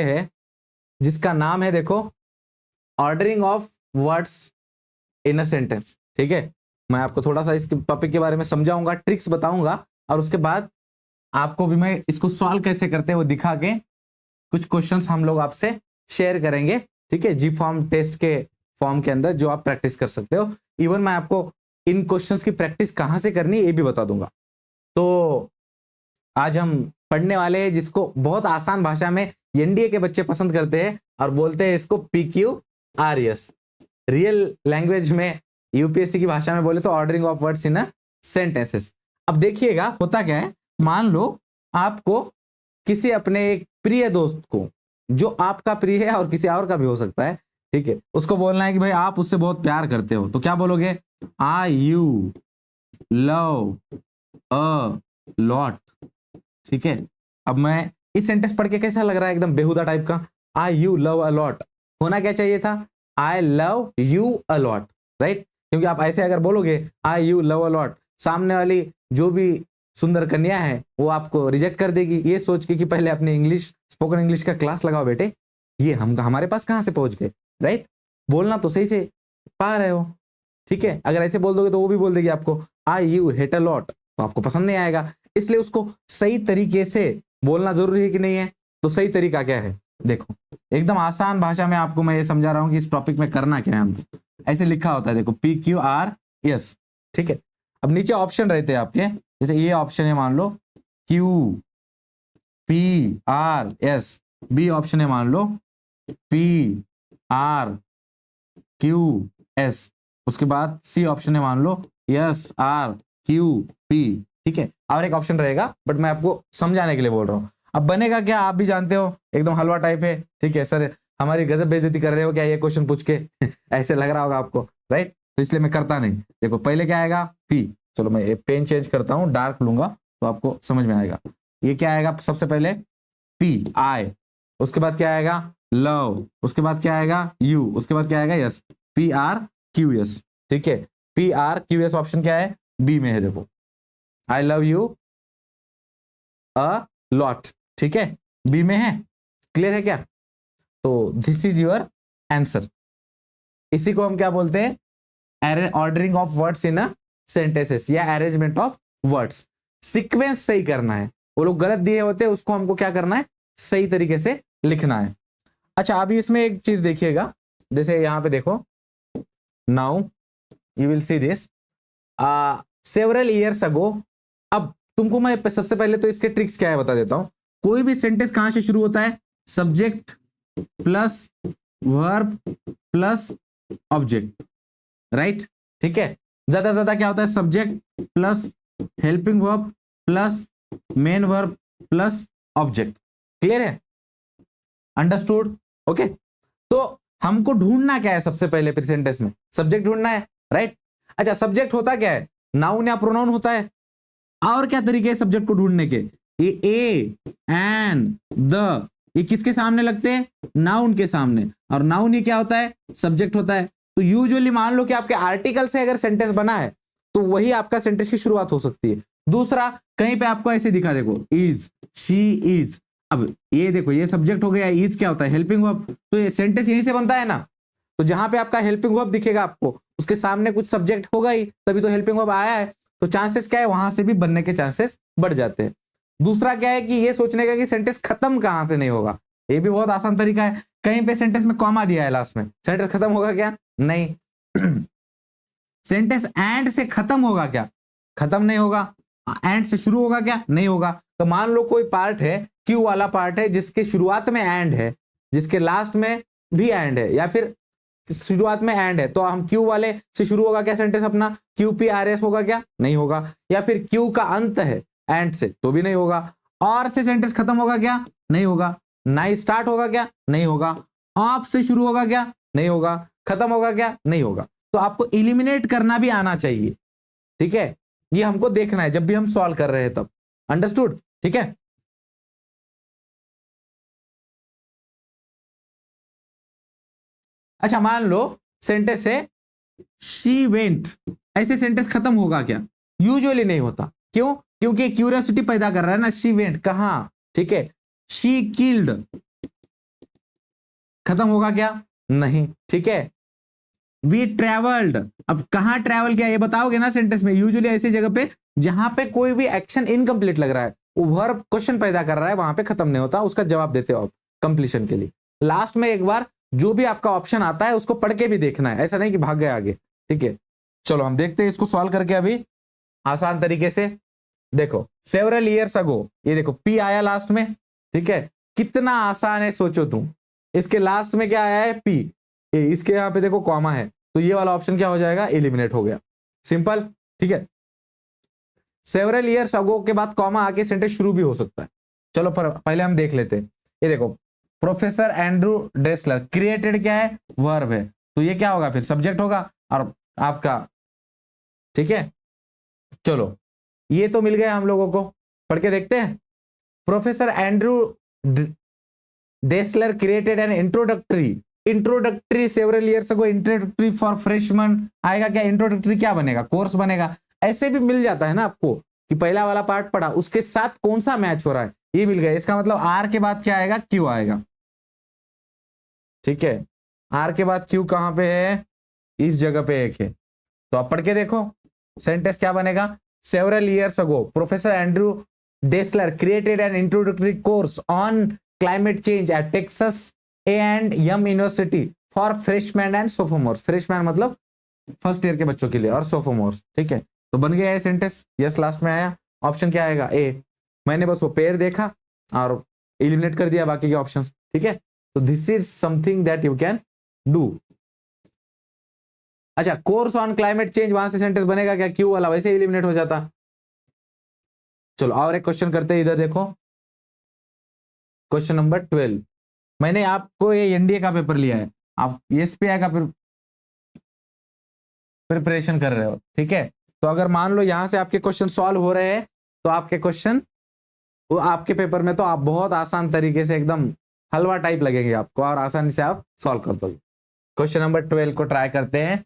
है जिसका नाम है, देखो, ordering of words in a sentence. ठीक है, मैं आपको थोड़ा सा इस टॉपिक के बारे में समझाऊंगा, ट्रिक्स बताऊंगा, और उसके बाद आपको भी मैं इसको सॉल्व कैसे करते हैं वो दिखा के कुछ क्वेश्चंस हम लोग आपसे शेयर करेंगे। ठीक है, जी फॉर्म टेस्ट के फॉर्म के अंदर जो आप प्रैक्टिस कर सकते हो। इवन मैं आपको इन क्वेश्चंस की प्रैक्टिस कहां से करनी है ये भी बता दूंगा। तो आज हम पढ़ने वाले हैं जिसको बहुत आसान भाषा में एनडीए के बच्चे पसंद करते हैं और बोलते हैं इसको PQRS। रियल लैंग्वेज में यूपीएससी की भाषा में बोले तो ordering of words in a sentences. अब देखिएगा होता क्या है, मान लो आपको किसी अपने एक प्रिय दोस्त को, जो आपका प्रिय है और किसी और का भी हो सकता है, ठीक है, उसको बोलना है कि भाई आप उससे बहुत प्यार करते हो, तो क्या बोलोगे? आई यू लव अ लॉट। ठीक है, अब मैं इस सेंटेंस पढ़ के कैसा लग रहा है? एकदम बेहुदा टाइप का। आई यू लव अ लॉट होना क्या चाहिए था? I love you a lot, right? क्योंकि आप ऐसे अगर बोलोगे आई यू लव अ लॉट, सामने वाली जो भी सुंदर कन्या है वो आपको रिजेक्ट कर देगी, ये सोच के कि पहले अपने इंग्लिश, स्पोकन इंग्लिश का क्लास लगाओ बेटे, ये हम हमारे पास कहां से पहुंच गए, राइट? बोलना तो सही से पा रहे हो। ठीक है, अगर ऐसे बोल दोगे तो वो भी बोल देगी आपको आई यू हेट अ लॉट, तो आपको पसंद नहीं आएगा। इसलिए उसको सही तरीके से बोलना जरूरी है कि नहीं है? तो सही तरीका क्या है? देखो, एकदम आसान भाषा में आपको मैं ये समझा रहा हूं कि इस टॉपिक में करना क्या है हमको। ऐसे लिखा होता है, देखो, PQRS। ठीक है, अब नीचे ऑप्शन रहते हैं आपके, जैसे ये ऑप्शन है मान लो QPRS, बी ऑप्शन है मान लो PRQS, उसके बाद सी ऑप्शन है मान लो SRQP। ठीक है, और एक ऑप्शन रहेगा बट मैं आपको समझाने के लिए बोल रहा हूं। अब बनेगा क्या आप भी जानते हो, एकदम हलवा टाइप है। ठीक है सर, हमारी गजब बेइज्जती कर रहे हो क्या ये क्वेश्चन पूछ के? ऐसे लग रहा होगा आपको, राइट? तो इसलिए मैं करता नहीं। देखो पहले क्या आएगा? P। चलो मैं ये पेन चेंज करता हूं, डार्क लूंगा तो आपको समझ में आएगा। ये क्या आएगा? सबसे पहले PI, उसके बाद क्या आएगा? लव, उसके बाद क्या आएगा? यू, उसके बाद क्या आएगा? यस। PRQS। ठीक है, PRQS ऑप्शन क्या है? बी में है। देखो, I love you a lot. ठीक है, बी में है। क्लियर है क्या? तो दिस इज योर आंसर। इसी को हम क्या बोलते हैं? Ordering of words in a sentences या अरेंजमेंट ऑफ वर्ड्स। सीक्वेंस सही करना है, वो लोग गलत दिए होते हैं उसको हमको क्या करना है? सही तरीके से लिखना है। अच्छा, अभी इसमें एक चीज देखिएगा, जैसे यहां पे देखो, now you will see this several years अगो। अब तुमको मैं सबसे पहले तो इसके ट्रिक्स क्या है बता देता हूं। कोई भी सेंटेंस कहां से शुरू होता है? Subject plus verb plus object, right? ठीक है, ज्यादा ज्यादा क्या होता है? Subject plus helping verb plus main verb plus object. Clear है? अंडरस्टूड? ओके, तो हमको ढूंढना क्या है सबसे पहले? फिर सेंटेंस में सब्जेक्ट ढूंढना है, राइट? अच्छा, सब्जेक्ट होता क्या है? नाउन या प्रोनाउन होता है। और क्या तरीके हैं सब्जेक्ट को ढूंढने के? ये ए एन द, ये किसके सामने लगते हैं? नाउन के सामने। और नाउन ये क्या होता है? सब्जेक्ट होता है। तो यूजुअली मान लो कि आपके आर्टिकल से अगर सेंटेंस बना है तो वही आपका सेंटेंस की शुरुआत हो सकती है। दूसरा, कहीं पे आपको ऐसे दिखा, देखो, इज, शी इज। अब ये देखो, ये सब्जेक्ट हो गया, इज क्या होता है? Helping verb. तो ये सेंटेंस यहीं से बनता है ना। तो जहां पे आपका हेल्पिंग वर्ब दिखेगा आपको, उसके सामने कुछ सब्जेक्ट होगा ही, तभी तो हेल्पिंग वर्ब आया है। तो चांसेस क्या है? वहां से भी बनने के चांसेस बढ़ जाते हैं। दूसरा क्या है कि ये सोचने का कि सेंटेंस खत्म कहां से नहीं होगा। ये भी बहुत आसान तरीका है। कहीं पे सेंटेंस में कॉमा दिया है लास्ट में, सेंटेंस खत्म होगा क्या? नहीं। सेंटेंस एंड से खत्म होगा क्या? खत्म नहीं होगा। एंड से शुरू होगा क्या? नहीं होगा। तो मान लो कोई पार्ट है, क्यू वाला पार्ट है, जिसके शुरुआत में एंड है, जिसके लास्ट में भी एंड है, या फिर शुरुआत में एंड है, तो हम क्यू वाले से शुरू होगा क्या सेंटेंस अपना? QPRS होगा क्या? नहीं होगा। या फिर क्यू का अंत है एंड से, तो भी नहीं होगा। और से सेंटेंस खत्म होगा क्या? नहीं होगा। ना स्टार्ट होगा क्या? नहीं होगा। ऑफ से शुरू होगा क्या? नहीं होगा। खत्म होगा क्या? नहीं होगा। तो आपको इलिमिनेट करना भी आना चाहिए। ठीक है, ये हमको देखना है जब भी हम सॉल्व कर रहे हैं तब। अंडरस्टूड? ठीक है, अच्छा मान लो सेंटेंस है शी वेंट, ऐसे सेंटेंस खत्म होगा क्या? यूजुअली नहीं होता। क्यों? क्योंकि क्यूरियोसिटी पैदा कर रहा है ना। शी वेंट कहां? ठीक है, शी किल्ड, खत्म होगा क्या? नहीं, ठीक है। वी ट्रेवल्ड, अब कहां ट्रेवल किया ये बताओगे ना सेंटेंस में। यूजुअली ऐसी जगह पे जहां पे कोई भी एक्शन इनकम्प्लीट लग रहा है, वो वर्ब क्वेश्चन पैदा कर रहा है, वहां पे खत्म नहीं होता, उसका जवाब देते हो आप कंप्लीशन के लिए। लास्ट में एक बार जो भी आपका ऑप्शन आता है उसको पढ़ के भी देखना है, ऐसा नहीं कि भाग गए आगे, ठीक है। चलो हम देखते हैं इसको सॉल्व करके अभी आसान तरीके से। देखो सेवरल ईयर्स अगो, ये देखो पी आया लास्ट में, ठीक है। कितना आसान है सोचो तुम, इसके लास्ट में क्या आया है? पी। इसके यहां पे देखो कॉमा है, तो ये वाला ऑप्शन क्या हो जाएगा? एलिमिनेट हो गया, सिंपल, ठीक है। सेवरल ईयर्स अगो के बाद कॉमा आके सेंटेंस शुरू भी हो सकता है। चलो पहले हम देख लेते हैं। ये देखो प्रोफेसर एंड्रू ड्रेसलर, क्रिएटेड क्या है? वर्ब है, तो ये क्या होगा? फिर सब्जेक्ट होगा और आपका, ठीक है। चलो ये तो मिल गया हम लोगों को, पढ़ के देखते हैं। Professor Andrew Dessler created an introductory several years ago, introductory for freshman आएगा क्या? इंट्रोडक्टरी क्या बनेगा? कोर्स बनेगा। ऐसे भी मिल जाता है ना आपको कि पहला वाला पार्ट पढ़ा, उसके साथ कौन सा मैच हो रहा है, ये मिल गया। इसका मतलब आर के बाद क्या आएगा? क्यू आएगा, ठीक है। आर के बाद क्यू कहां पे है? इस जगह पे एक है, तो आप पढ़ के देखो सेंटेंस क्या बनेगा। Several years ago professor Andrew Dessler created an introductory course on climate change at Texas A&M university for freshman and sophomores. Freshman मतलब फर्स्ट ईयर के बच्चों के लिए, और सोफोमोर्स, ठीक है। तो बन गया ये सेंटेंस, यस लास्ट में आया। ऑप्शन क्या आएगा? ए। मैंने बस वो पेयर देखा और एलिमिनेट कर दिया बाकी के ऑप्शंस, ठीक है। तो this is something that you can do. अच्छा, कोर्स ऑन क्लाइमेट चेंज, वहां से सेंटेंस बनेगा क्या? क्यू वाला वैसे एलिमिनेट हो जाता। चलो और एक क्वेश्चन करते हैं, इधर देखो क्वेश्चन नंबर 12। मैंने आपको ये एनडीए का पेपर लिया है, आप एसपीआई का प्रिपरेशन कर रहे हो, ठीक है। तो अगर मान लो यहां से आपके क्वेश्चन सॉल्व हो रहे हैं, तो आपके क्वेश्चन वो आपके पेपर में तो आप बहुत आसान तरीके से एकदम हलवा टाइप लगेंगे आपको, और आसानी से आप सॉल्व कर दोगे। क्वेश्चन नंबर 12 को ट्राई करते हैं।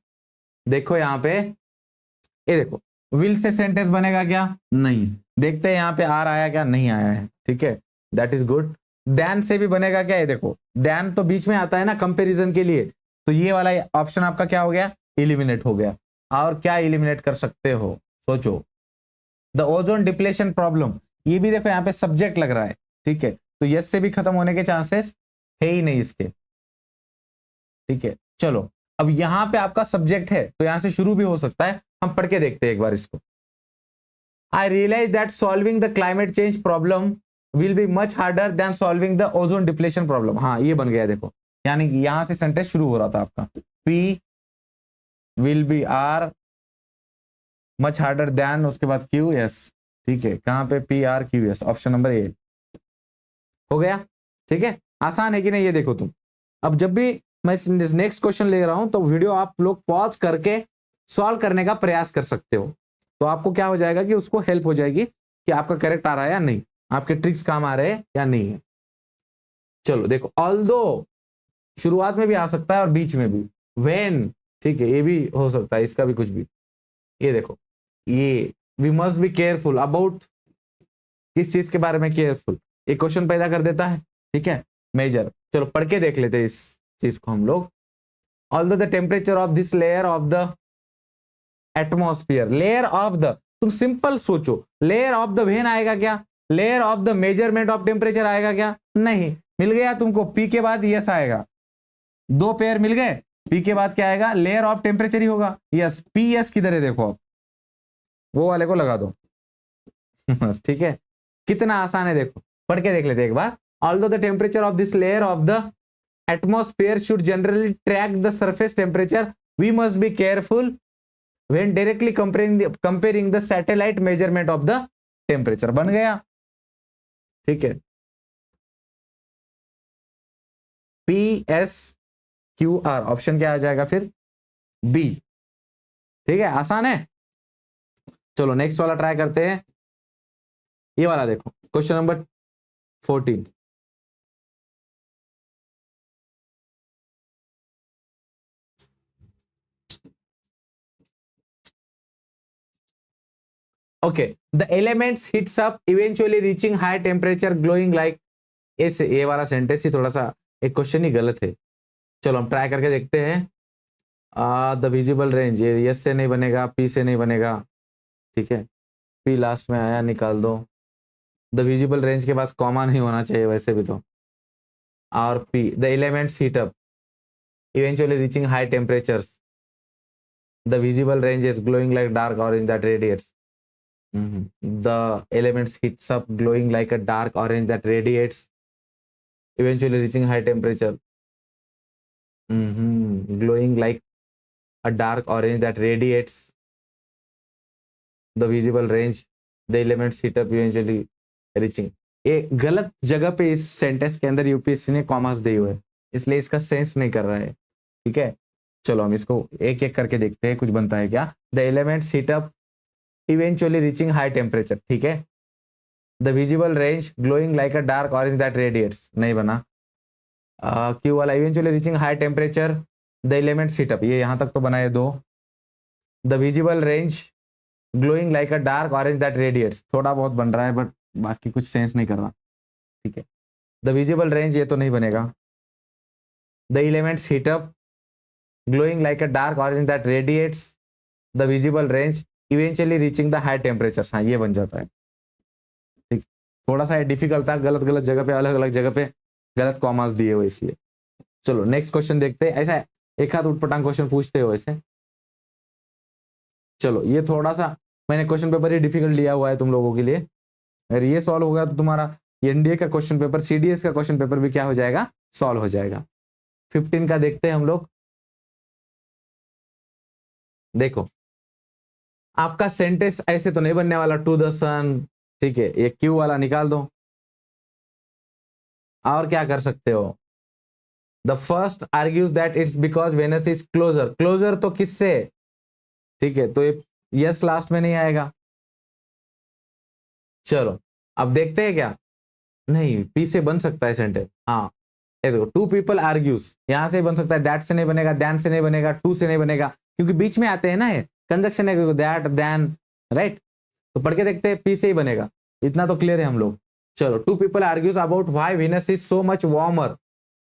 देखो यहाँ पे, ये देखो विल से सेंटेंस बनेगा क्या? नहीं। देखते हैं यहाँ पे आर आया क्या? नहीं आया है, ठीक है, दैट इज गुड। देन से भी बनेगा क्या? ये देखो देन तो बीच में आता है ना कंपैरिजन के लिए, तो ये वाला ऑप्शन आपका क्या हो गया? एलिमिनेट हो गया। और क्या एलिमिनेट कर सकते हो? सोचो। द ओजोन डिप्लेशन प्रॉब्लम, ये भी देखो यहाँ पे सब्जेक्ट लग रहा है, ठीक है, तो यस से भी खत्म होने के चांसेस है ही नहीं इसके, ठीक है। चलो अब यहां पे आपका सब्जेक्ट है, तो यहां से शुरू भी हो सकता है, हम पढ़ के देखते हैं एक बार इसको। I realise that solving the climate change problem will be much harder than solving the ozone depletion problem. हाँ ये बन गया देखो, यानी कि यहां से सेंटेंस शुरू हो रहा था आपका, P will be are much harder than, उसके बाद क्यू एस, ठीक है। कहां पे? P R Q S, option number A हो गया, ठीक है। आसान है कि नहीं ये देखो तुम। अब जब भी मैं नेक्स्ट क्वेश्चन ले रहा हूं, तो वीडियो आप लोग पॉज करके सॉल्व करने का प्रयास कर सकते हो, तो आपको क्या हो जाएगा कि उसको हेल्प हो जाएगी कि आपका करेक्ट आ रहा है या नहीं, आपके ट्रिक्स काम आ रहे हैं या नहीं है। चलो देखो, ऑल्दो शुरुआत में भी आ सकता है और बीच में भी, व्हेन, ठीक है, ये भी हो सकता है, इसका भी कुछ भी। ये देखो, ये we must be careful about, किस चीज के बारे में केयरफुल, ये क्वेश्चन पैदा कर देता है, ठीक है, मेजर। चलो पढ़ के देख लेते हैं इस चीज को हम लोग। Although the temperature of this layer of the atmosphere, layer of the, तुम सिंपल सोचो, लेयर ऑफ द व्हेन आएगा क्या? Layer of the measurement of temperature आएगा क्या? नहीं। मिल गया तुमको, पी के बाद यस आएगा, दो पेयर मिल गए। पी के बाद क्या आएगा? लेयर ऑफ टेम्परेचर ही होगा, यस। पी एस किधर है देखो, आप वो वाले को लगा दो ठीक है, कितना आसान है देखो, पढ़ के देख लेते एक बार। Although the temperature of this layer of the atmosphere should generally track the surface temperature, we must be careful when directly comparing the satellite measurement of the temperature। बन गया, ठीक है। P S Q R, option क्या आ जाएगा फिर? B, ठीक है, आसान है। चलो नेक्स्ट वाला ट्राई करते हैं, ये वाला देखो, question number 14। Okay, the elements hits up eventually reaching high temperature glowing like, ये वाला सेंटेंस ही थोड़ा सा एक क्वेश्चन ही गलत है, चलो हम ट्राई करके देखते हैं। द विजिबल रेंज, ये यस से नहीं बनेगा, पी से नहीं बनेगा, ठीक है, पी लास्ट में आया, निकाल दो। द विजिबल रेंज के पास कॉमा नहीं होना चाहिए वैसे भी तो। और P, the elements heat up eventually reaching high temperatures. The visible range is glowing like dark orange that radiates. The elements heats up glowing like a dark orange that radiates, eventually reaching high temperature. Glowing like a dark orange that radiates. The visible range, the elements heat up eventually reaching. ये गलत जगह पे इस sentence के अंदर UPSC ने commas दिए हुए हैं, इसलिए इसका सेंस नहीं कर रहा है, ठीक है। चलो हम इसको एक एक करके देखते हैं कुछ बनता है क्या। The elements heat up eventually reaching high temperature, ठीक है। The visible range glowing like a dark orange that radiates, नहीं बना। क्यू वाला eventually reaching high temperature, the elements heat up, ये यहां तक तो बना है दो। The visible range glowing like a dark orange that radiates, थोड़ा बहुत बन रहा है बट बाकी कुछ सेंस नहीं कर रहा, ठीक है। द विजिबल रेंज, ये तो नहीं बनेगा। The elements heat up glowing like a dark orange that radiates the visible range eventually reaching the high temperatures, हाँ ये बन जाता है, ठीक। थोड़ा सा डिफिकल्ट था, गलत गलत जगह पे, अलग अलग जगह पे गलत कॉमास दिए हुए इसलिए। चलो नेक्स्ट क्वेश्चन देखते हैं। ऐसा एक हाथ उठपटांग क्वेश्चन पूछते हो ऐसे। चलो ये थोड़ा सा मैंने क्वेश्चन पेपर ही डिफिकल्ट लिया हुआ है तुम लोगों के लिए। अगर ये सॉल्व होगा तो तुम्हारा एनडीए का क्वेश्चन पेपर, सीडीएस का क्वेश्चन पेपर भी क्या हो जाएगा, सॉल्व हो जाएगा। 15 का देखते हैं हम लोग। देखो आपका सेंटेंस ऐसे तो नहीं बनने वाला, टू द सन, ठीक है, ये क्यू वाला निकाल दो। और क्या कर सकते हो, the first argues that it's because Venus is closer, closer तो किससे, ठीक है, तो ये यस लास्ट में नहीं आएगा। चलो अब देखते हैं क्या, नहीं पी से बन सकता है सेंटेंस, हाँ ये देखो, टू पीपल आर्ग्यूज, यहां से बन सकता है, दैट से नहीं बनेगा, दैन से नहीं बनेगा, टू से नहीं बनेगा, क्योंकि बीच में आते हैं ना, ये कंजक्शन है, दैट दैन, राइट। तो पढ़ के देखते हैं, पी से ही बनेगा, इतना तो क्लियर है हम लोग। चलो, two people argues about why Venus is so much warmer,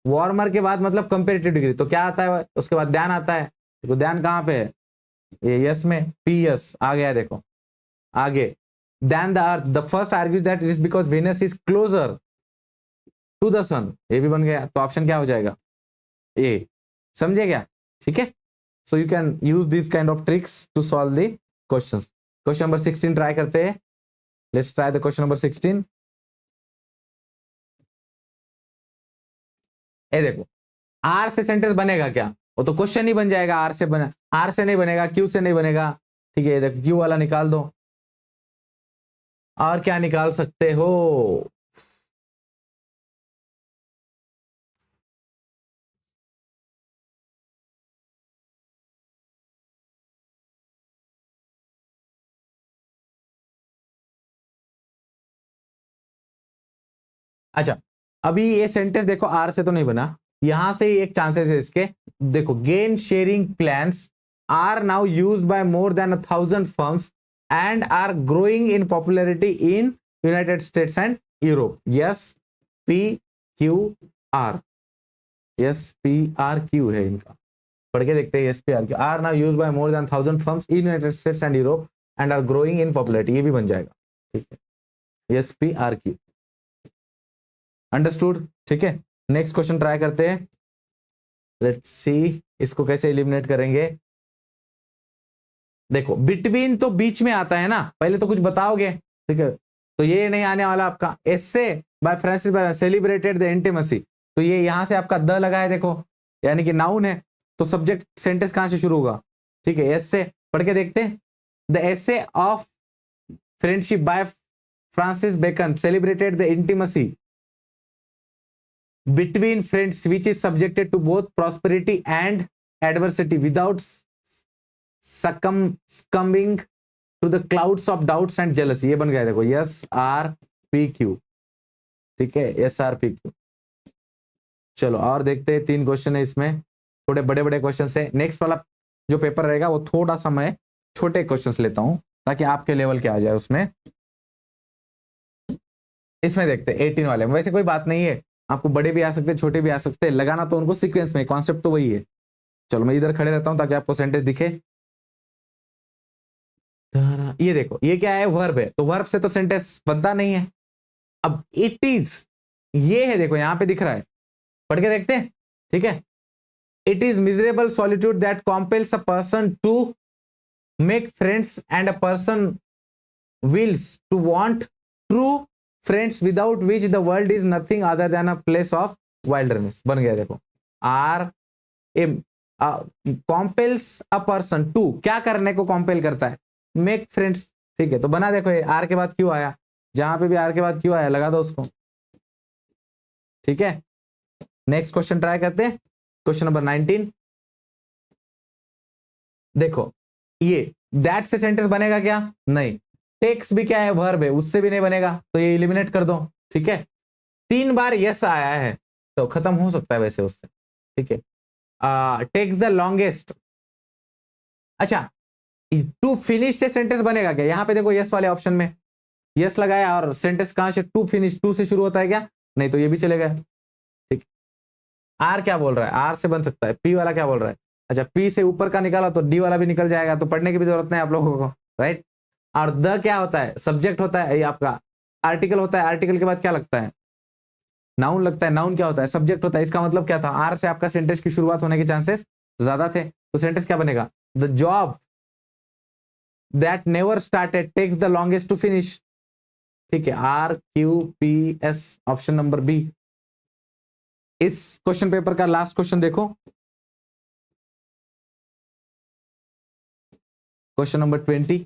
warmer के बाद मतलब कंपेरेटिव डिग्री, तो क्या आता है उसके बाद, दैन आता है, देखो दैन कहाँ पे है, ये यस में, पी यस आ गया, देखो आगे, than the earth, the first argues that it is because Venus is closer to the sun, ये भी बन गया, तो ऑप्शन क्या हो जाएगा, ए, समझे क्या, ठीक है। So you can use this kind of tricks to solve the questions. Question number 16 try करते हैं, let's try the question number 16। ये देखो, आर से सेंटेंस बनेगा क्या, वो तो क्वेश्चन ही बन जाएगा, आर से बना, आर से नहीं बनेगा, क्यू से नहीं बनेगा, ठीक है, देखो क्यू वाला निकाल दो। और क्या निकाल सकते हो, अच्छा अभी ये सेंटेंस देखो, आर से तो नहीं बना, यहां से ही एक चांसेस है इसके, देखो, gain sharing plans are now used by more than 1000 firms and are growing in popularity in United States and Europe. Yes P Q R, yes P R Q है इनका, पढ़ के देखते हैं, yes P R Q, are now used by more than 1000 firms in United States and Europe and are growing in popularity, ये भी बन जाएगा, ठीक है, yes P R Q, understood, ठीक है। नेक्स्ट क्वेश्चन ट्राई करते हैं, लेट्स सी इसको कैसे एलिमिनेट करेंगे। देखो बिटवीन तो बीच में आता है ना, पहले तो कुछ बताओगे, ठीक है, तो ये नहीं आने वाला आपका। Essay by Francis Baron celebrated the intimacy, तो ये यहां से आपका द लगा है, देखो यानी कि नाउन है, तो सब्जेक्ट सेंटेंस कहां से शुरू होगा, ठीक है, एसे, पढ़ के देखते हैं। The essay of friendship by Francis Bacon celebrated the intimacy between friends which is subjected to both prosperity and adversity without succumbing to the clouds of doubts and jealousy, ये बन गया देखो, यस आर पी क्यू, ठीक है, yes R P Q. चलो और देखते हैं, 3 क्वेश्चन है इसमें, थोड़े बड़े बड़े क्वेश्चन है। नेक्स्ट वाला जो पेपर रहेगा वो थोड़ा सा मैं छोटे क्वेश्चंस लेता हूं ताकि आपके लेवल के आ जाए उसमें। इसमें देखते हैं 18 वाले में, वैसे कोई बात नहीं है, आपको बड़े भी आ सकते हैं, छोटे भी आ सकते हैं, लगाना तो उनको सीक्वेंस में, कॉन्सेप्ट तो वही है। चलो मैं इधर खड़े रहता हूं ताकि आपको सेंटेंस दिखे। ये देखो, ये क्या है, वर्ब है, तो वर्ब से तो सेंटेंस बनता नहीं है। अब इट इज, ये है, देखो यहां पे दिख रहा है, पढ़ के देखते हैं, ठीक है। It is miserable solitude that compels a person to make friends and a person wills to want true friends without which the world is nothing other than a place of wilderness। बन गया देखो, R M, compels a person to, क्या करने को कॉम्पेल करता है, make friends, ठीक है। तो बना देखो, ये आर के बाद क्यों आया, जहां पे भी आर के बाद क्यों आया लगा दो उसको, ठीक है। नेक्स्ट क्वेश्चन ट्राई करते हैं, क्वेश्चन नंबर 19। देखो ये दैट से सेंटेंस बनेगा क्या, नहीं। टेक्स भी क्या है, वर्ब है, उससे भी नहीं बनेगा, तो ये इलिमिनेट कर दो, ठीक है। 3 बार यस आया है तो खत्म हो सकता है वैसे उससे, ठीक है। टेक्स द लॉन्गेस्ट, अच्छा, टू फिनिश से सेंटेंस बनेगा क्या, यहां पे देखो यस वाले ऑप्शन में यस लगाया और सेंटेंस कहां से, टू फिनिश, टू से शुरू होता है क्या, नहीं, तो ये भी चलेगा, ठीक। आर क्या बोल रहा है, आर से बन सकता है, पी वाला क्या बोल रहा है, अच्छा पी से ऊपर का निकाला तो डी वाला भी निकल जाएगा, तो पढ़ने की भी जरूरत नहीं आप लोगों को, राइट। और द क्या होता है, सब्जेक्ट होता है, ये आपका आर्टिकल होता है, आर्टिकल के बाद क्या लगता है, नाउन लगता है, नाउन क्या होता है, सब्जेक्ट होता है। इसका मतलब क्या था, आर से आपका सेंटेंस की शुरुआत होने के चांसेस ज्यादा थे, तो सेंटेंस क्या बनेगा, the job that never started takes the longest to finish, ठीक है। R Q P S, option number B. इस क्वेश्चन पेपर का लास्ट क्वेश्चन देखो, क्वेश्चन नंबर 20,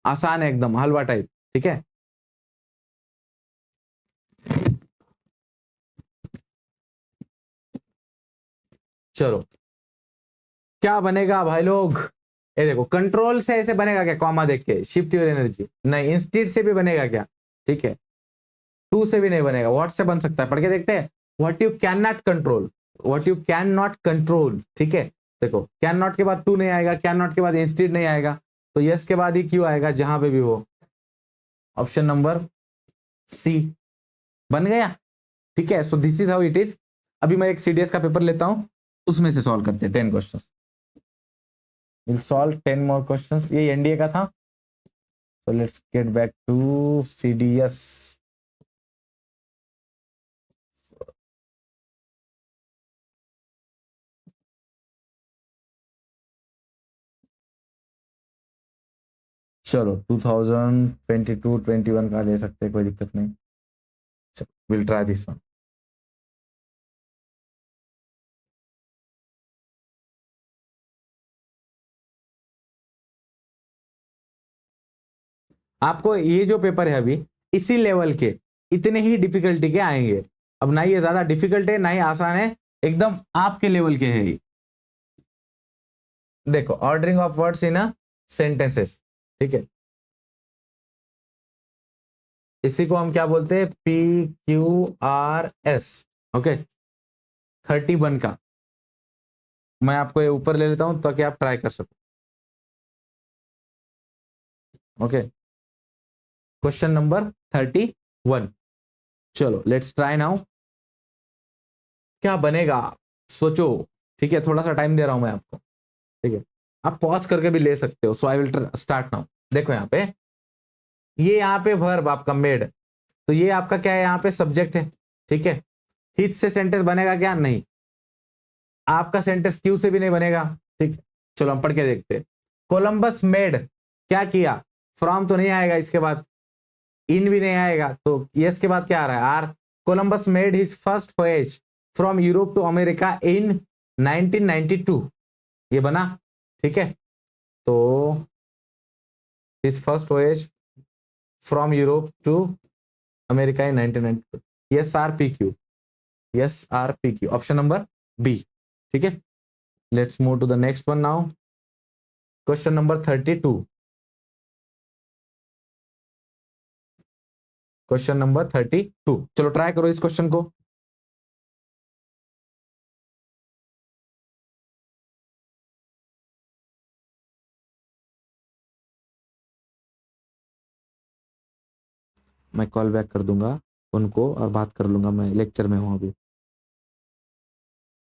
आसान है एकदम, हलवा टाइप, ठीक है। चलो क्या बनेगा भाई लोग, ये देखो, कंट्रोल से ऐसे बनेगा क्या, कॉमा देख के, शिफ्ट योर एनर्जी, नहीं, इंस्टीड से भी बनेगा क्या, ठीक है। टू से भी नहीं बनेगा, व्हाट से बन सकता है, पढ़ के देखते हैं। What you can not control, what you can not control, ठीक है। देखो कैन नॉट के बाद टू नहीं आएगा, कैन नॉट के बाद इंस्टीड नहीं आएगा, तो यस के बाद ही क्यों आएगा जहां पे भी हो, ऑप्शन नंबर सी बन गया, ठीक है। So this is how it is. अभी मैं एक सीडीएस का पेपर लेता हूं, उसमें से सॉल्व करते हैं 10 question, will solve 10 more questions, ये एनडीए का था। So let's get back to CDS. चलो 2022-21 का ले सकते हैं, कोई दिक्कत नहीं, चलो विल ट्राई दिस वन। आपको ये जो पेपर है अभी, इसी लेवल के, इतने ही डिफिकल्टी के आएंगे। अब ना ये ज्यादा डिफिकल्ट है ना ही आसान है, एकदम आपके लेवल के है ये। देखो ordering of words in a sentences, ठीक है, इसी को हम क्या बोलते हैं, PQRS, ओके। 31 का मैं आपको ये ऊपर ले लेता हूं ताकि आप ट्राई कर सको, ओके। क्वेश्चन नंबर 31, चलो लेट्स ट्राई नाउ, क्या बनेगा, सोचो, ठीक है। थोड़ा सा टाइम दे रहा हूं मैं आपको, ठीक है, आप पॉज करके भी ले सकते हो। सो आई विल स्टार्ट नाउ। देखो यहाँ पे, ये यहाँ पे वर्ब आपका मेड, तो ये आपका क्या है, यहाँ पे सब्जेक्ट है, ठीक है। हिच से सेंटेंस बनेगा क्या, नहीं। आपका सेंटेंस क्यू से भी नहीं बनेगा, ठीक है। चलो हम पढ़ के देखते हैं। कोलंबस मेड, क्या किया, फ्रॉम तो नहीं आएगा, इसके बाद इन भी नहीं आएगा, तो यस के बाद क्या आ रहा है, R. Columbus made his first voyage from Europe to America in 1992, ये बना, ठीक है। तो his first voyage from Europe to America in 1992, yes R P Q, yes R P Q, option number B, ठीक है। Let's move to the next one now, question number 32, question number 32, चलो try करो इस question को। मैं call back कर दूंगा। उनको और बात कर लूंगा, मैं लेक्चर में हूँ अभी।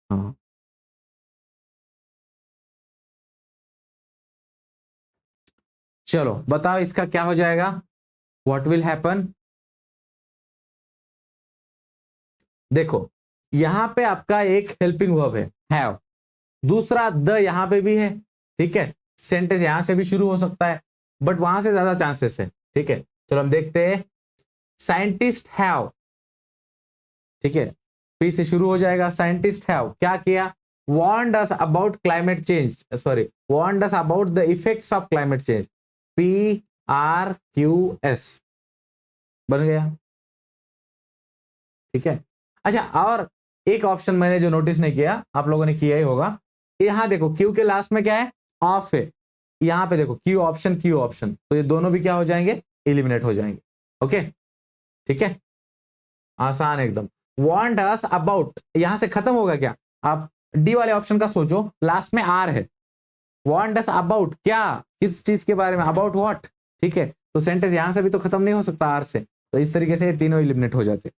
हाँ चलो बताओ इसका क्या हो जाएगा, व्हाट विल हैपन। देखो यहां पे आपका एक हेल्पिंग वर्ब है हैव, दूसरा द यहां पे भी है, ठीक है। सेंटेंस यहां से भी शुरू हो सकता है, बट वहां से ज्यादा चांसेस है, ठीक है। चलो हम देखते हैं, साइंटिस्ट हैव, ठीक है, पी से शुरू हो जाएगा। साइंटिस्ट हैव क्या किया, warned us about climate change, sorry warned us about the effects of climate change, P R Q S बन गया, ठीक है। अच्छा और एक ऑप्शन मैंने जो नोटिस नहीं किया, आप लोगों ने किया ही होगा, यहां देखो क्यू के लास्ट में क्या है, ऑफ है। यहां पे देखो क्यू ऑप्शन, तो ये दोनों भी क्या हो जाएंगे, एलिमिनेट हो जाएंगे। ओके ठीक है, आसान एकदम। वांट अस अबाउट यहां से खत्म होगा क्या, आप डी वाले ऑप्शन का सोचो, लास्ट में आर है। वांट अस अबाउट क्या, किस चीज के बारे में, अबाउट व्हाट, ठीक है। तो सेंटेंस यहां से भी तो खत्म नहीं हो सकता आर से, तो इस तरीके से ये तीनों एलिमिनेट हो जाते।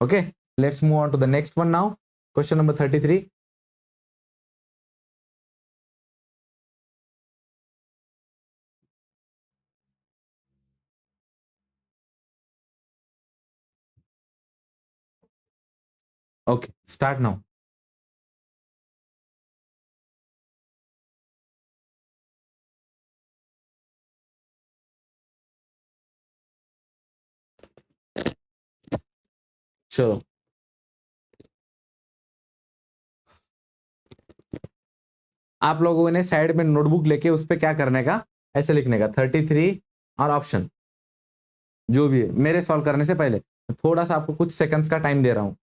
Okay let's move on to the next one now, question number 33। Okay start now. चलो आप लोगों ने साइड में नोटबुक लेके उस पर क्या करने का, ऐसे लिखने का 33 और ऑप्शन जो भी है, मेरे सॉल्व करने से पहले थोड़ा सा आपको कुछ सेकंड्स का टाइम दे रहा हूं।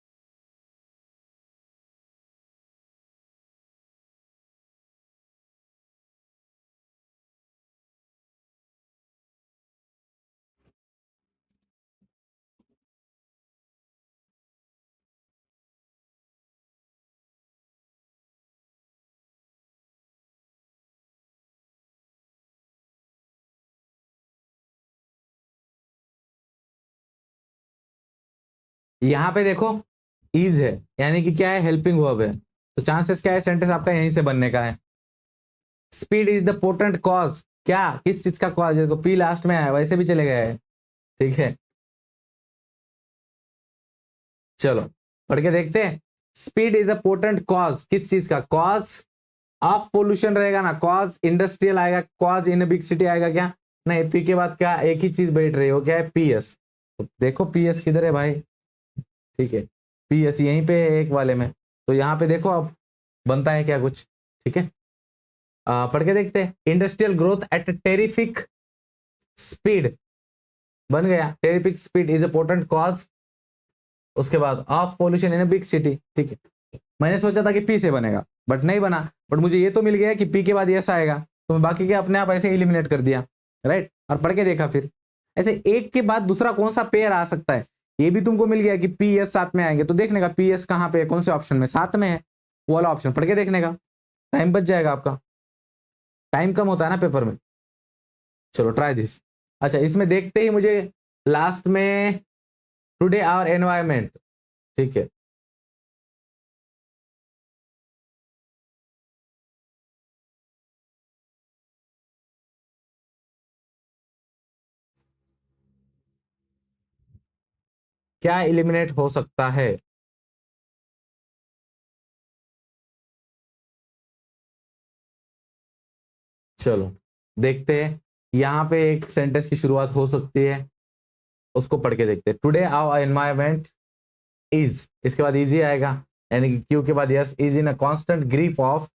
यहां पे देखो इज है, यानी कि क्या है, हेल्पिंग वर्ब है, तो चांसेस क्या है, सेंटेंस आपका यहीं से बनने का है। Speed is the potent cause, क्या किस चीज का कॉज है, पी लास्ट में आया वैसे भी चले गया है, ठीक है। चलो पढ़ के देखते हैं, speed is a potent cause, किस चीज का कॉज, ऑफ पोल्यूशन रहेगा ना, कॉज इंडस्ट्रियल आएगा, कॉज इन बिग सिटी आएगा क्या, नहीं, पी के बाद क्या एक ही चीज बैठ रही हो, क्या है, पीएस। तो देखो पीएस किधर है भाई, ठीक है, पीएस यहीं पे है एक वाले में, तो यहाँ पे देखो अब बनता है क्या कुछ, ठीक है। पढ़ के देखते हैं, industrial growth at terrific speed बन गया, terrific speed is a potent cause, उसके बाद of pollution in big city, ठीक है। मैंने सोचा था कि पी से बनेगा बट नहीं बना, बट मुझे ये तो मिल गया कि पी के बाद यस आएगा, तो मैं बाकी के अपने आप ऐसे इलिमिनेट कर दिया, राइट। और पढ़ के देखा फिर ऐसे एक के बाद दूसरा कौन सा पेयर आ सकता है, ये भी तुमको मिल गया कि पी एस साथ में आएंगे, तो देखने का पी एस कहाँ पे है, कौन से ऑप्शन में, साथ में है, वो वाला ऑप्शन पढ़ के देखने का, टाइम बच जाएगा आपका, टाइम कम होता है ना पेपर में। चलो ट्राई दिस। अच्छा इसमें देखते ही मुझे लास्ट में टुडे आवर एनवायरमेंट, ठीक है, क्या इलिमिनेट हो सकता है। चलो देखते हैं, यहाँ पे एक सेंटेंस की शुरुआत हो सकती है, उसको पढ़ के देखते हैं, टुडे आवर एनवायरमेंट इज, इसके बाद इजी आएगा, यानी कि क्यू के बाद yes, is in a constant grip of,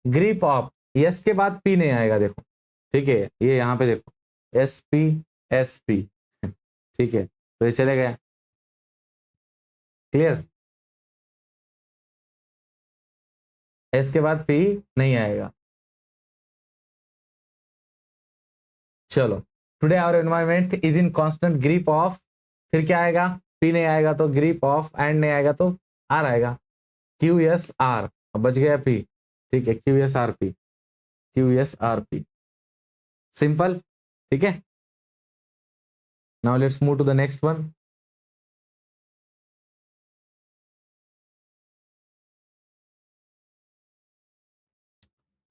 grip of, yes के बाद पी नहीं आएगा देखो, ठीक है, ये यहाँ पे देखो एस पी, एस पी, ठीक है, तो ये चले गए, क्लियर, एस के बाद पी नहीं आएगा। चलो today our environment is in constant grip of, फिर क्या आएगा, पी नहीं आएगा तो ग्रिप ऑफ, एंड नहीं आएगा तो आर आएगा, क्यू एस आर, बच गया पी, ठीक है, Q S R P, Q S R P, simple, ठीक है। Now let's move to the next one.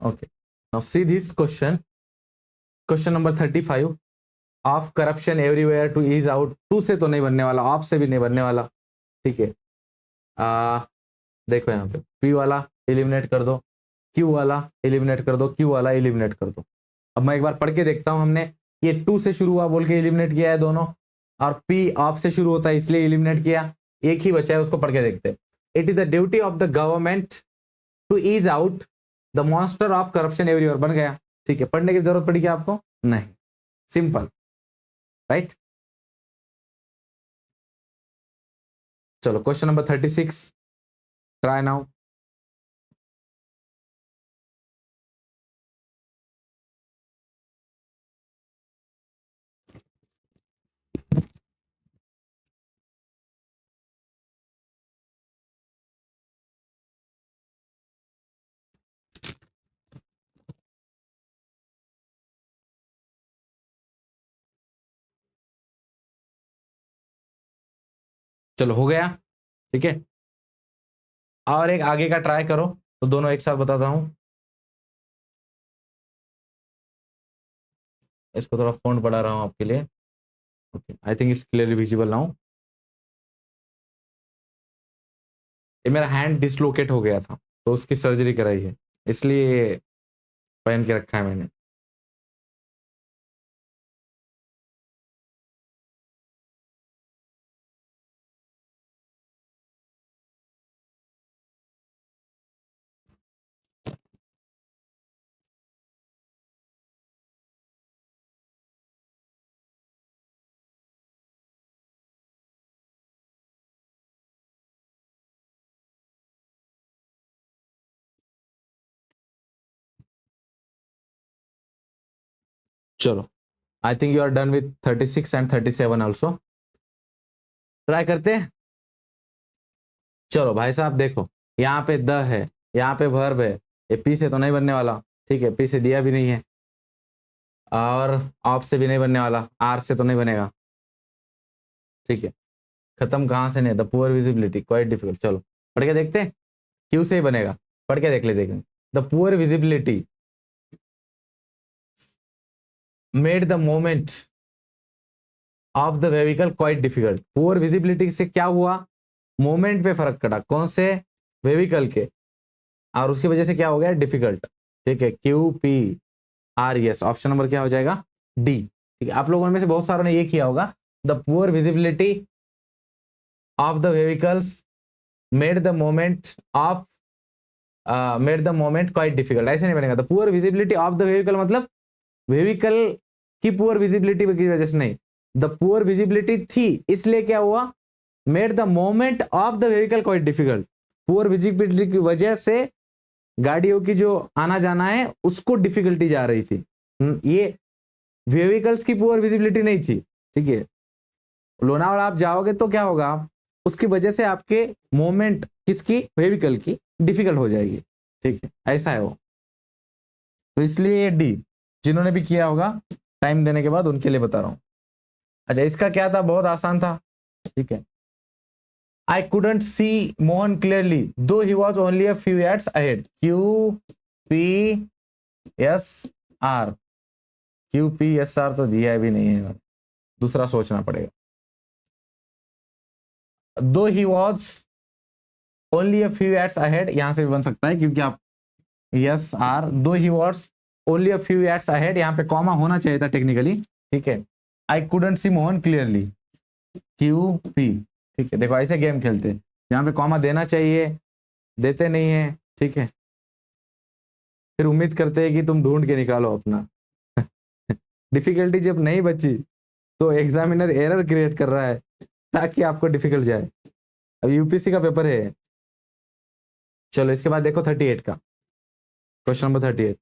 Okay, now see this question, question number 35, of corruption everywhere to ease out, to say तो नहीं बनने वाला, of से भी नहीं बनने वाला, ठीक है। देखो यहाँ पे पी वाला एलिमिनेट कर दो, क्यू वाला एलिमिनेट कर दो, क्यू वाला एलिमिनेट कर दो। अब मैं एक बार पढ़ के देखता हूं, हमने ये टू से शुरू हुआ बोल के एलिमिनेट किया है दोनों, और पी ऑफ से शुरू होता है इसलिए एलिमिनेट किया, एक ही बचा है, उसको पढ़ के देखते हैं। It is the duty of the government to ease out the monster of corruption everywhere, बन गया, ठीक है। पढ़ने की जरूरत पड़ी क्या आपको? नहीं, सिंपल, राइट। चलो क्वेश्चन नंबर 36, ट्राई नाउ। चलो हो गया, ठीक है। और एक आगे का ट्राई करो, तो दोनों एक साथ बताता हूं। इसको थोड़ा फॉन्ट बढ़ा रहा हूं आपके लिए। Okay, I think it's clearly visible now. ये मेरा हैंड डिसलोकेट हो गया था, तो उसकी सर्जरी कराई है, इसलिए पहन के रखा है मैंने। चलो, I think you are done with 36 and 37 also. Try करते हैं। चलो भाई साहब देखो, यहाँ पे द है, यहाँ पे वर्ब है, ये पी से तो नहीं बनने वाला, ठीक है, पी से दिया भी नहीं है, और ऑफ से भी नहीं बनने वाला, आर से तो नहीं बनेगा, ठीक है। खत्म कहाँ से नहीं, the poor visibility quite difficult. चलो पढ़ के देखते हैं, क्यू से ही बनेगा, पढ़ के देख ले, देखें। The poor visibility made the moment of the vehicle quite difficult. Poor visibility से क्या हुआ? मोमेंट पे फर्क पड़ा, कौन से? व्हीकल के, और उसकी वजह से क्या हो गया? डिफिकल्ट, ठीक है। Q P R S, option number क्या हो जाएगा? डी, ठीक है। आप लोगों में से बहुत सारों ने ये किया होगा, the poor visibility of the vehicles made the moment of made the moment quite difficult, ऐसे नहीं बनेगा। The poor visibility of the vehicle मतलब व्हीकल की पुअर विजिबिलिटी की वजह से नहीं, द पुअर विजिबिलिटी थी इसलिए क्या हुआ? Made the moment of the vehicle quite difficult. Poor visibility की वजह से गाड़ियों की जो आना जाना है उसको डिफिकल्टी जा रही थी, ये व्हीकल्स की पुअर विजिबिलिटी नहीं थी, ठीक है। लोनावाला आप जाओगे तो क्या होगा? उसकी वजह से आपके मूवमेंट किसकी? व्हीकल की डिफिकल्ट हो जाएगी, ठीक है, ऐसा है वो। तो इसलिए ये डी, जिन्होंने भी किया होगा टाइम देने के बाद उनके लिए बता रहा हूं। अच्छा, इसका क्या था? बहुत आसान था, ठीक है। I couldn't see Mohan clearly though he was only a few yards ahead. Q P S R, Q P S R तो दिया भी नहीं है, दूसरा सोचना पड़ेगा। Though he was only a few yards ahead, यहां से भी बन सकता है क्योंकि आप यस आर, दो he was only a few yards ahead, यहाँ पे कॉमा होना चाहिए था टेक्निकली, ठीक है। I couldn't see Mohan clearly, Q P, ठीक है। देखो ऐसे गेम खेलते हैं, यहाँ पे कॉमा देना चाहिए, देते नहीं है, ठीक है। फिर उम्मीद करते हैं कि तुम ढूंढ के निकालो अपना। डिफिकल्टी जब नहीं बची तो एग्जामिनर एरर क्रिएट कर रहा है ताकि आपको डिफिकल्ट जाए। अब यूपीसी का पेपर है। चलो इसके बाद देखो 38 का क्वेश्चन नंबर 38।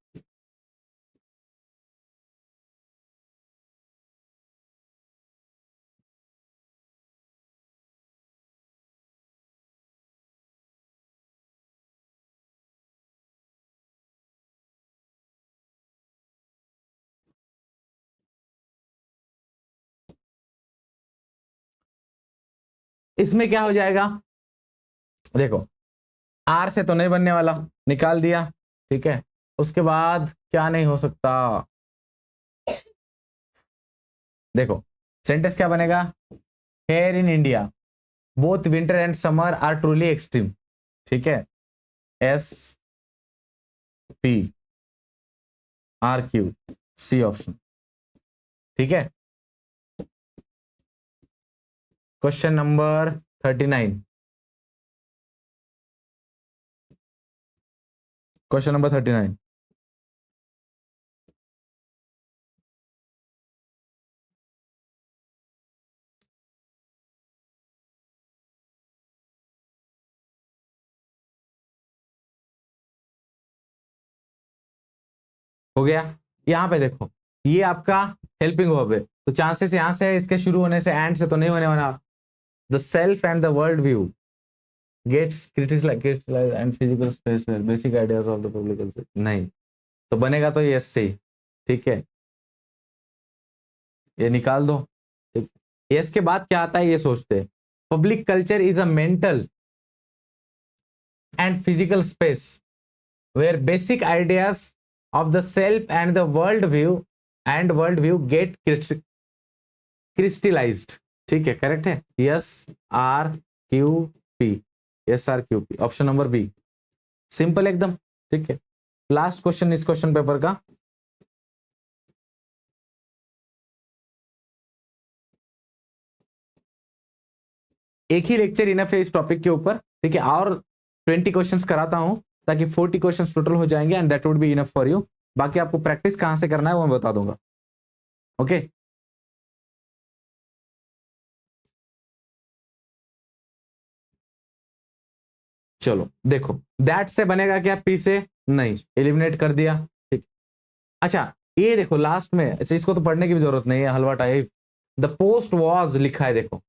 इसमें क्या हो जाएगा? देखो, आर से तो नहीं बनने वाला, निकाल दिया, ठीक है। उसके बाद क्या नहीं हो सकता, देखो सेंटेंस क्या बनेगा, here in India both winter and summer are truly extreme, ठीक है, S P R Q C option, ठीक है। क्वेश्चन नंबर 39, क्वेश्चन नंबर 39, हो गया। यहां पे देखो ये आपका हेल्पिंग वर्ब है, तो चांसेस यहां से है इसके शुरू होने से, एंड से तो नहीं होने वाला। The self and the world view gets criticised and physical space basic ideas of the public, नहीं तो बनेगा तो यस से, ठीक है, ये निकाल दो, ठीक। यस के बाद क्या आता है ये सोचते हैं, public culture is a mental and physical space where basic ideas of the self and the world view get crystallized, ठीक है, करेक्ट है, yes R Q P, S R Q P, option number B, simple एकदम, ठीक है। Last question इस question paper का, एक ही lecture enough है इस टॉपिक के ऊपर, ठीक है, और 20 क्वेश्चंस कराता हूं ताकि 40 क्वेश्चंस टोटल हो जाएंगे and that would be enough for you. बाकी आपको प्रैक्टिस कहां से करना है वो मैं बता दूंगा, ओके। चलो देखो, दैट से बनेगा क्या, पी से, नहीं, एलिमिनेट कर दिया, ठीक। अच्छा ये देखो लास्ट में, अच्छा इसको तो पढ़ने की भी जरूरत नहीं है, हलवा टाइप, द पोस्ट वॉज लिखा है देखो,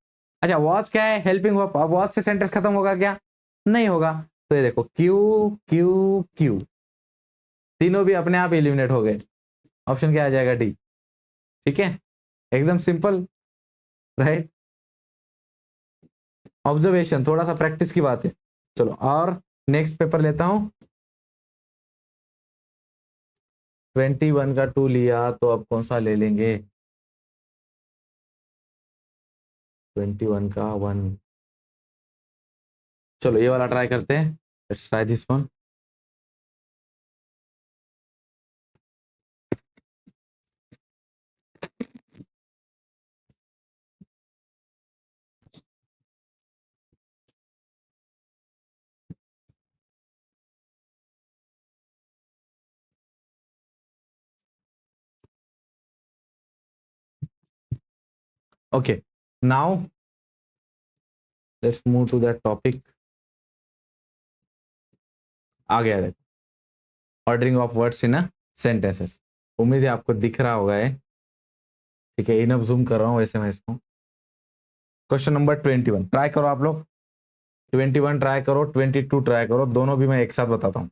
अच्छा वॉज क्या है, हेल्पिंग वर्ब, अब वॉज से सेंटेंस खत्म होगा क्या, नहीं होगा, तो ये देखो क्यू क्यू क्यू, तीनों भी अपने आप एलिमिनेट हो गए, ऑप्शन क्या आ जाएगा, डी, ठीक है, एकदम सिंपल, राइट। ऑब्जर्वेशन, थोड़ा सा प्रैक्टिस की बात है। चलो और नेक्स्ट पेपर लेता हूं, 21 का 2 लिया तो अब कौन सा ले लेंगे, 21 का 1, चलो ये वाला ट्राई करते हैं, let's try this one. Okay, now let's move to that topic, आ गया देखो, ordering of words in sentences, उम्मीद है आपको दिख रहा होगा ये, ठीक है, इनफ जूम कर रहा हूँ वैसे मैं इसको। क्वेश्चन नंबर 21 ट्राई करो आप लोग, 21 ट्राई करो, 22 ट्राई करो, दोनों भी मैं एक साथ बताता हूँ।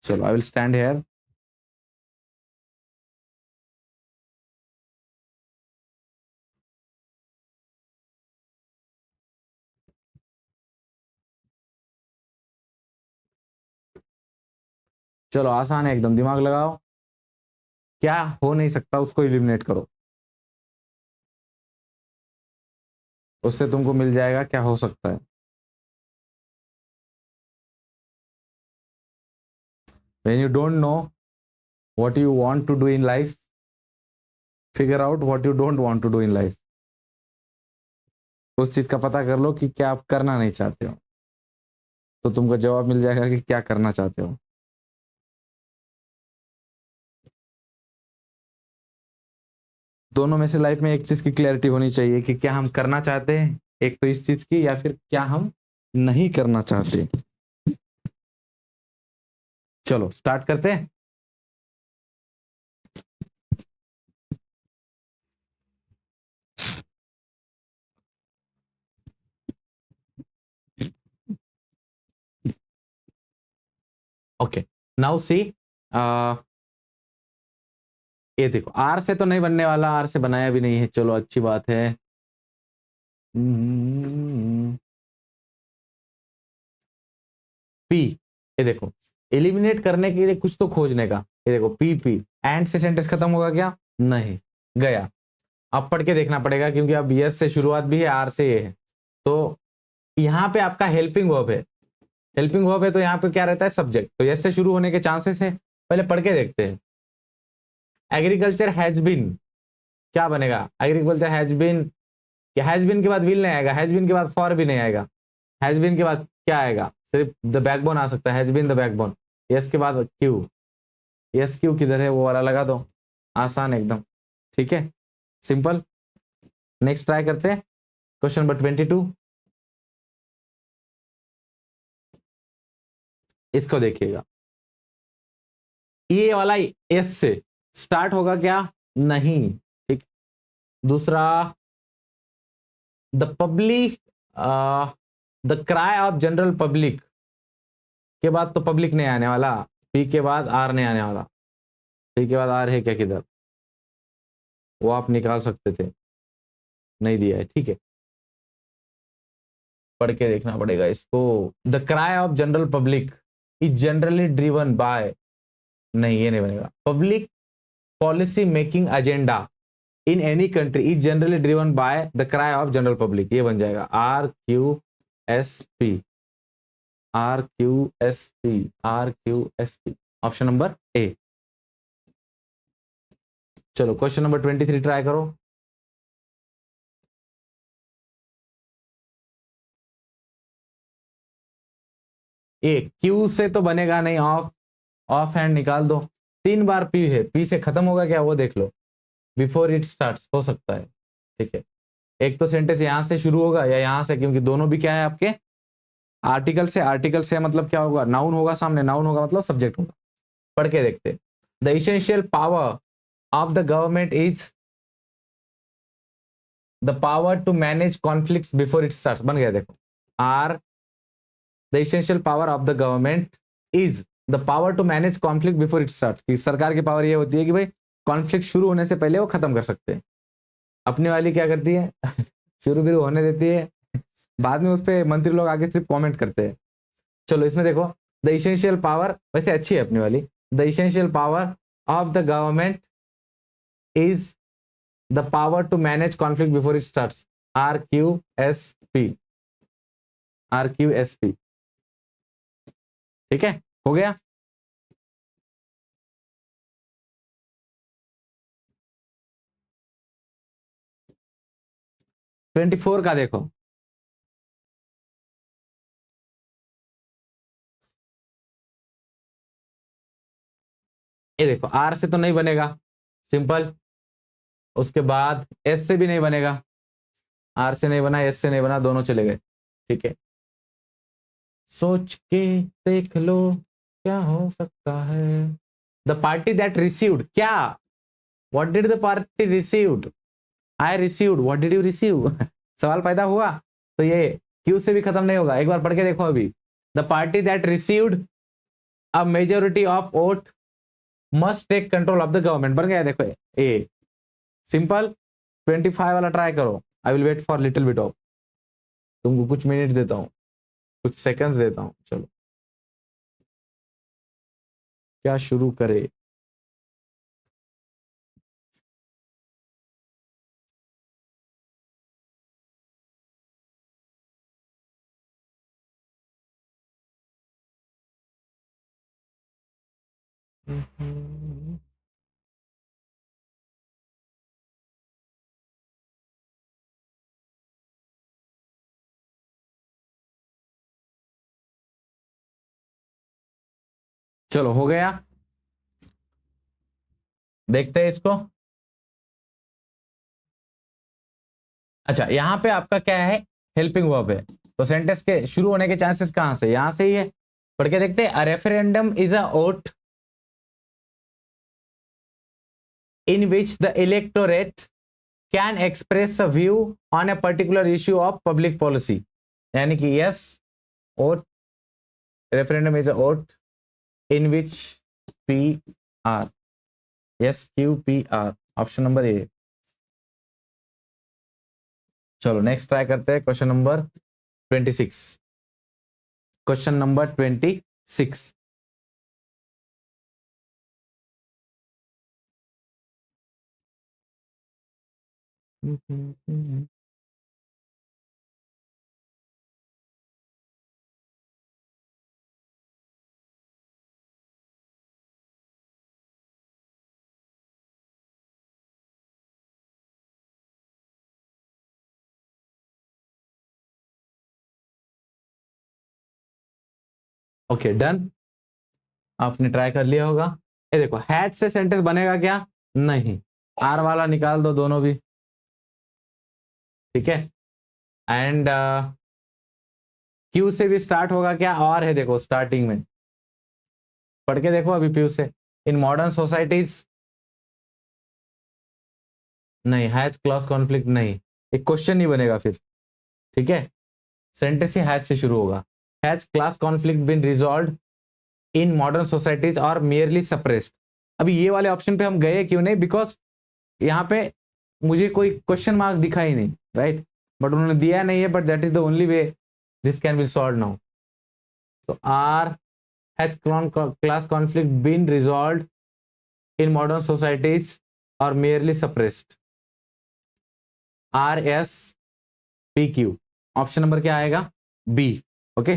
चलो आई विल स्टैंड हेयर, चलो आसान है एकदम, दिमाग लगाओ, क्या हो नहीं सकता उसको इलिमिनेट करो, उससे तुमको मिल जाएगा क्या हो सकता है। When you don't know what you want to do in life, figure out what you don't want to do in life, उस चीज का पता कर लो कि क्या आप करना नहीं चाहते हो, तो तुमको जवाब मिल जाएगा कि क्या करना चाहते हो। दोनों में से लाइफ में एक चीज की क्लैरिटी होनी चाहिए कि क्या हम करना चाहते हैं, एक तो इस चीज की, या फिर क्या हम नहीं करना चाहते। चलो स्टार्ट करते हैं। ओके, नाउ सी, ये देखो आर से तो नहीं बनने वाला, आर से बनाया भी नहीं है, चलो अच्छी बात है। पी, ये देखो एलिमिनेट करने के लिए कुछ तो खोजने का, ये देखो पी पी, एंड से सेंटेंस खत्म होगा क्या? नहीं, गया। अब पढ़ के देखना पड़ेगा क्योंकि अब यस से शुरुआत भी है, आर से ये है, तो यहाँ पे आपका हेल्पिंग वर्ब है, हेल्पिंग वर्ब है तो यहाँ पे क्या रहता है? सब्जेक्ट, तो यस से शुरू होने के चांसेस है, पहले पढ़ के देखते हैं। एग्रीकल्चर हैज बीन, क्या बनेगा? Agriculture has been, has been के बाद विल नहीं आएगा, हैज बीन के बाद फॉर भी नहीं आएगा, हैज बीन के बाद क्या आएगा? सिर्फ द बैकबोन आ सकता है, has been the backbone. Yes के बाद क्यू, यस क्यू किधर है वो वाला लगा दो, आसान एकदम, ठीक है, सिंपल। नेक्स्ट ट्राई करते हैं, क्वेश्चन नंबर 22। इसको देखिएगा, ये वाला एस से स्टार्ट होगा क्या? नहीं, ठीक। दूसरा, the public, the cry of general public के बाद तो पब्लिक नहीं आने वाला, पी के बाद आर नहीं आने वाला, पी के बाद आर है क्या किधर? वो आप निकाल सकते थे, नहीं दिया है, ठीक है, पढ़ के देखना पड़ेगा इसको। The cry of general public is generally driven by, नहीं ये नहीं बनेगा। Public policy making agenda in any country is generally driven by the cry of general public, ये बन जाएगा R Q S P, R Q S P, R Q S P, option number A. चलो question number 23 try करो। ए Q से तो बनेगा नहीं, of, of hand निकाल दो। 3 बार पी है, पी से खत्म होगा क्या वो देख लो, बिफोर इट स्टार्ट्स हो सकता है, ठीक है। एक तो सेंटेंस यहां से शुरू होगा या यहां से, क्योंकि दोनों भी क्या है आपके आर्टिकल से, आर्टिकल से मतलब क्या होगा? नाउन होगा सामने, नाउन होगा मतलब सब्जेक्ट होगा। पढ़ के देखते, the essential power of the government is the power to manage conflicts before it starts, बन गया देखो, R the essential power of the government is the power to manage conflict before it starts, कि सरकार की power ये होती है कि भाई कॉन्फ्लिक्ट शुरू होने से पहले वो खत्म कर सकते हैं। अपनी वाली क्या करती है शुरू भी होने देती है, बाद में उस पर मंत्री लोग आगे सिर्फ कमेंट करते हैं। चलो इसमें देखो, द इसेंशियल पावर, वैसे अच्छी है अपनी वाली, the essential power of the government is the power to manage conflict before it starts, R Q S P, R Q S P, ठीक है, हो गया। ट्वेंटी फोर का देखो, ये देखो आर से तो नहीं बनेगा, सिंपल। उसके बाद एस से भी नहीं बनेगा, आर से नहीं बना, एस से नहीं बना, दोनों चले गए, ठीक है। सोच के देख लो क्या हो सकता है। द पार्टी दैट रिसीव्ड, क्या, what did the party received? I received, what did you receive? सवाल पैदा हुआ, तो ये क्यू से भी खत्म नहीं होगा, एक बार पढ़ के देखो अभी। The party that received a majority of vote must take control of the government, बन गया देखो ए, सिंपल। 25 वाला ट्राई करो, I will wait for little bit of, तुमको कुछ मिनट देता हूँ, कुछ सेकंड्स देता हूँ, चलो क्या शुरू करे। चलो हो गया, देखते हैं इसको। अच्छा यहां पे आपका क्या है? हेल्पिंग वर्ब है, तो सेंटेंस के शुरू होने के चांसेस कहां से? यहां से ही है, पढ़ के देखते हैं। A referendum is a vote in which the electorate can express a view on a particular issue of public policy, यानी कि yes vote, referendum is a vote in which P R, yes Q P R, option number A. चलो next try करते हैं, question number 26। Question number 26। Okay done, आपने try कर लिया होगा। ये देखो हैज से सेंटेंस बनेगा क्या? नहीं, आर वाला निकाल दो दोनों भी, ठीक है। एंड क्यू से भी स्टार्ट होगा क्या? और है देखो स्टार्टिंग में, पढ़ के देखो अभी क्यू से। इन मॉडर्न सोसाइटीज, नहीं, हैज क्लॉज कॉन्फ्लिक्ट नहीं, एक क्वेश्चन नहीं बनेगा फिर, ठीक है। सेंटेंस ही हैज से शुरू होगा। Has class conflict been resolve in modern societies और मेयरली सप्रेस्ड। अभी ये वाले ऑप्शन पे हम गए क्यों नहीं? बिकॉज यहाँ पे मुझे कोई क्वेश्चन मार्क दिखा ही नहीं, राइट। बट उन्होंने दिया नहीं है, but that is the only way this can be solve now. तो R has class conflict been resolve in modern societies और merely suppressed, R S P Q. Option number क्या आएगा? B. Okay,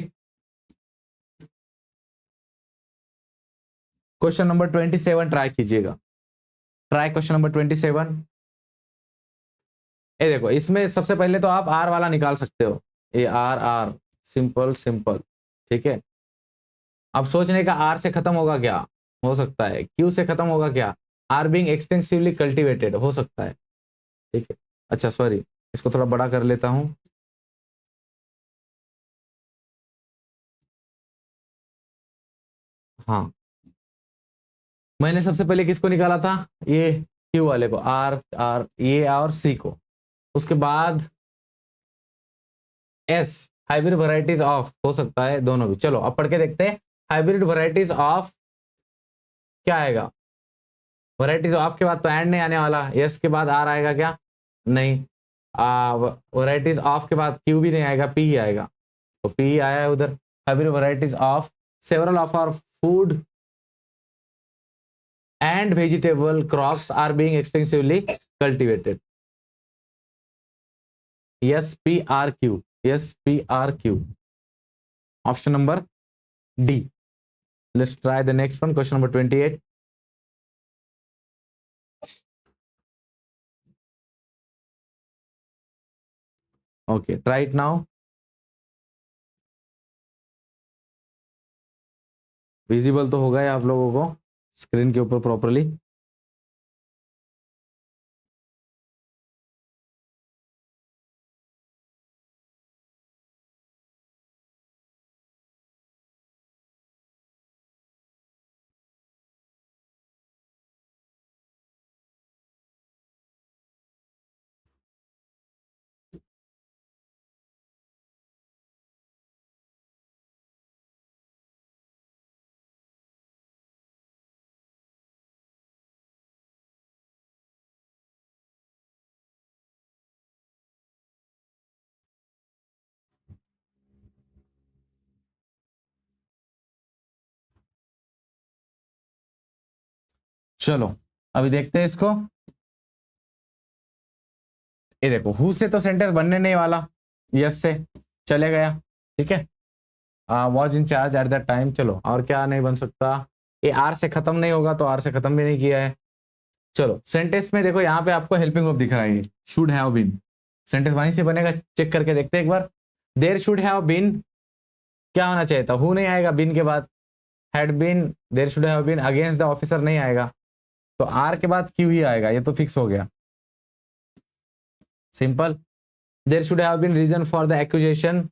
question number 27 try कीजिएगा। Try question number 27। ये देखो, इसमें सबसे पहले तो आप आर वाला निकाल सकते हो, A R R, simple simple, ठीक है। अब सोचने का, आर से खत्म होगा क्या? हो सकता है। क्यू से खत्म होगा क्या? आर बीइंग एक्सटेंसिवली कल्टिवेटेड, हो सकता है, ठीक है। अच्छा सॉरी, इसको थोड़ा बड़ा कर लेता हूं। हाँ, मैंने सबसे पहले किसको निकाला था? ये क्यू वाले को, आर आर ये और सी को। उसके बाद एस, हाइब्रिड वैरायटीज ऑफ, हो सकता है दोनों भी। चलो अब पढ़ के देखते हैं। हाइब्रिड वैरायटीज ऑफ क्या आएगा? वैरायटीज ऑफ के बाद तो एंड नहीं आने वाला। यस के बाद आर आएगा क्या? नहीं। वैरायटीज ऑफ के बाद क्यू भी नहीं आएगा, पी ही आएगा। तो पी ही आया है उधर। Hybrid varieties of several of our food and vegetable crops are being extensively cultivated. S P R Q, S P R Q, option number D. Let's try the next one, question number 28। Okay, try it now. Visible तो होगा ही आप लोगों को screen के ऊपर properly. चलो अभी देखते हैं इसको। ये देखो, हु से तो सेंटेंस बनने नहीं वाला, यस से चले गया, ठीक है। Was in charge at that time, चलो और क्या नहीं बन सकता? ये आर से खत्म नहीं होगा, तो आर से खत्म भी नहीं किया है। चलो सेंटेंस में देखो, यहाँ पे आपको हेल्पिंग वर्ब दिख रहा है, शुड हैव बीन। सेंटेंस वहीं से बनेगा, चेक करके देखते हैं एक बार। देयर शुड हैव बीन क्या होना चाहिए था? हु नहीं आएगा बीन के बाद। Had been, there should have been against the officer नहीं आएगा, तो आर के बाद क्यू ही आएगा, ये तो फिक्स हो गया, simple. There should have been reason for the accusation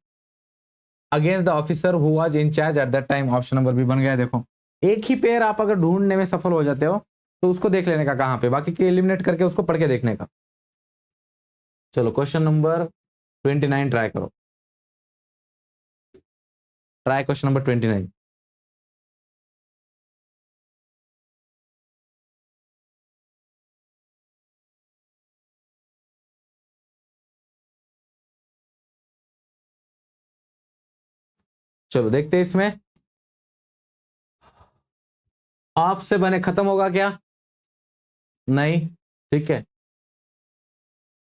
against the officer who was in charge at that time, option number B बन गया। देखो, एक ही पेयर आप अगर ढूंढने में सफल हो जाते हो, तो उसको देख लेने का कहां पे, बाकी के एलिमिनेट करके उसको पढ़ के देखने का। चलो क्वेश्चन नंबर 29 ट्राई करो। Try question number 29। चलो देखते हैं इसमें ऑफ से बने खत्म होगा क्या? नहीं, ठीक है।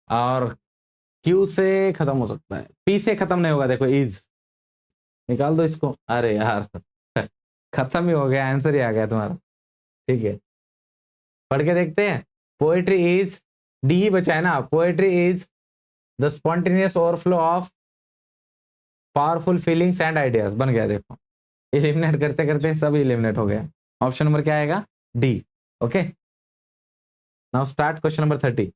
और क्यू से खत्म हो सकता है, पी से खत्म नहीं होगा, देखो इज, निकाल दो इसको। अरे यार खत्म ही हो गया, आंसर ही आ गया तुम्हारा। ठीक है, पढ़ के देखते हैं। पोएट्री इज, डी ही बचा है ना, poetry is the spontaneous overflow of powerful feelings and ideas. बन गया देखो, इलिमिनेट करते करते सब इलिमिनेट हो गया। ऑप्शन नंबर क्या आएगा? D. Okay, now start question number 30।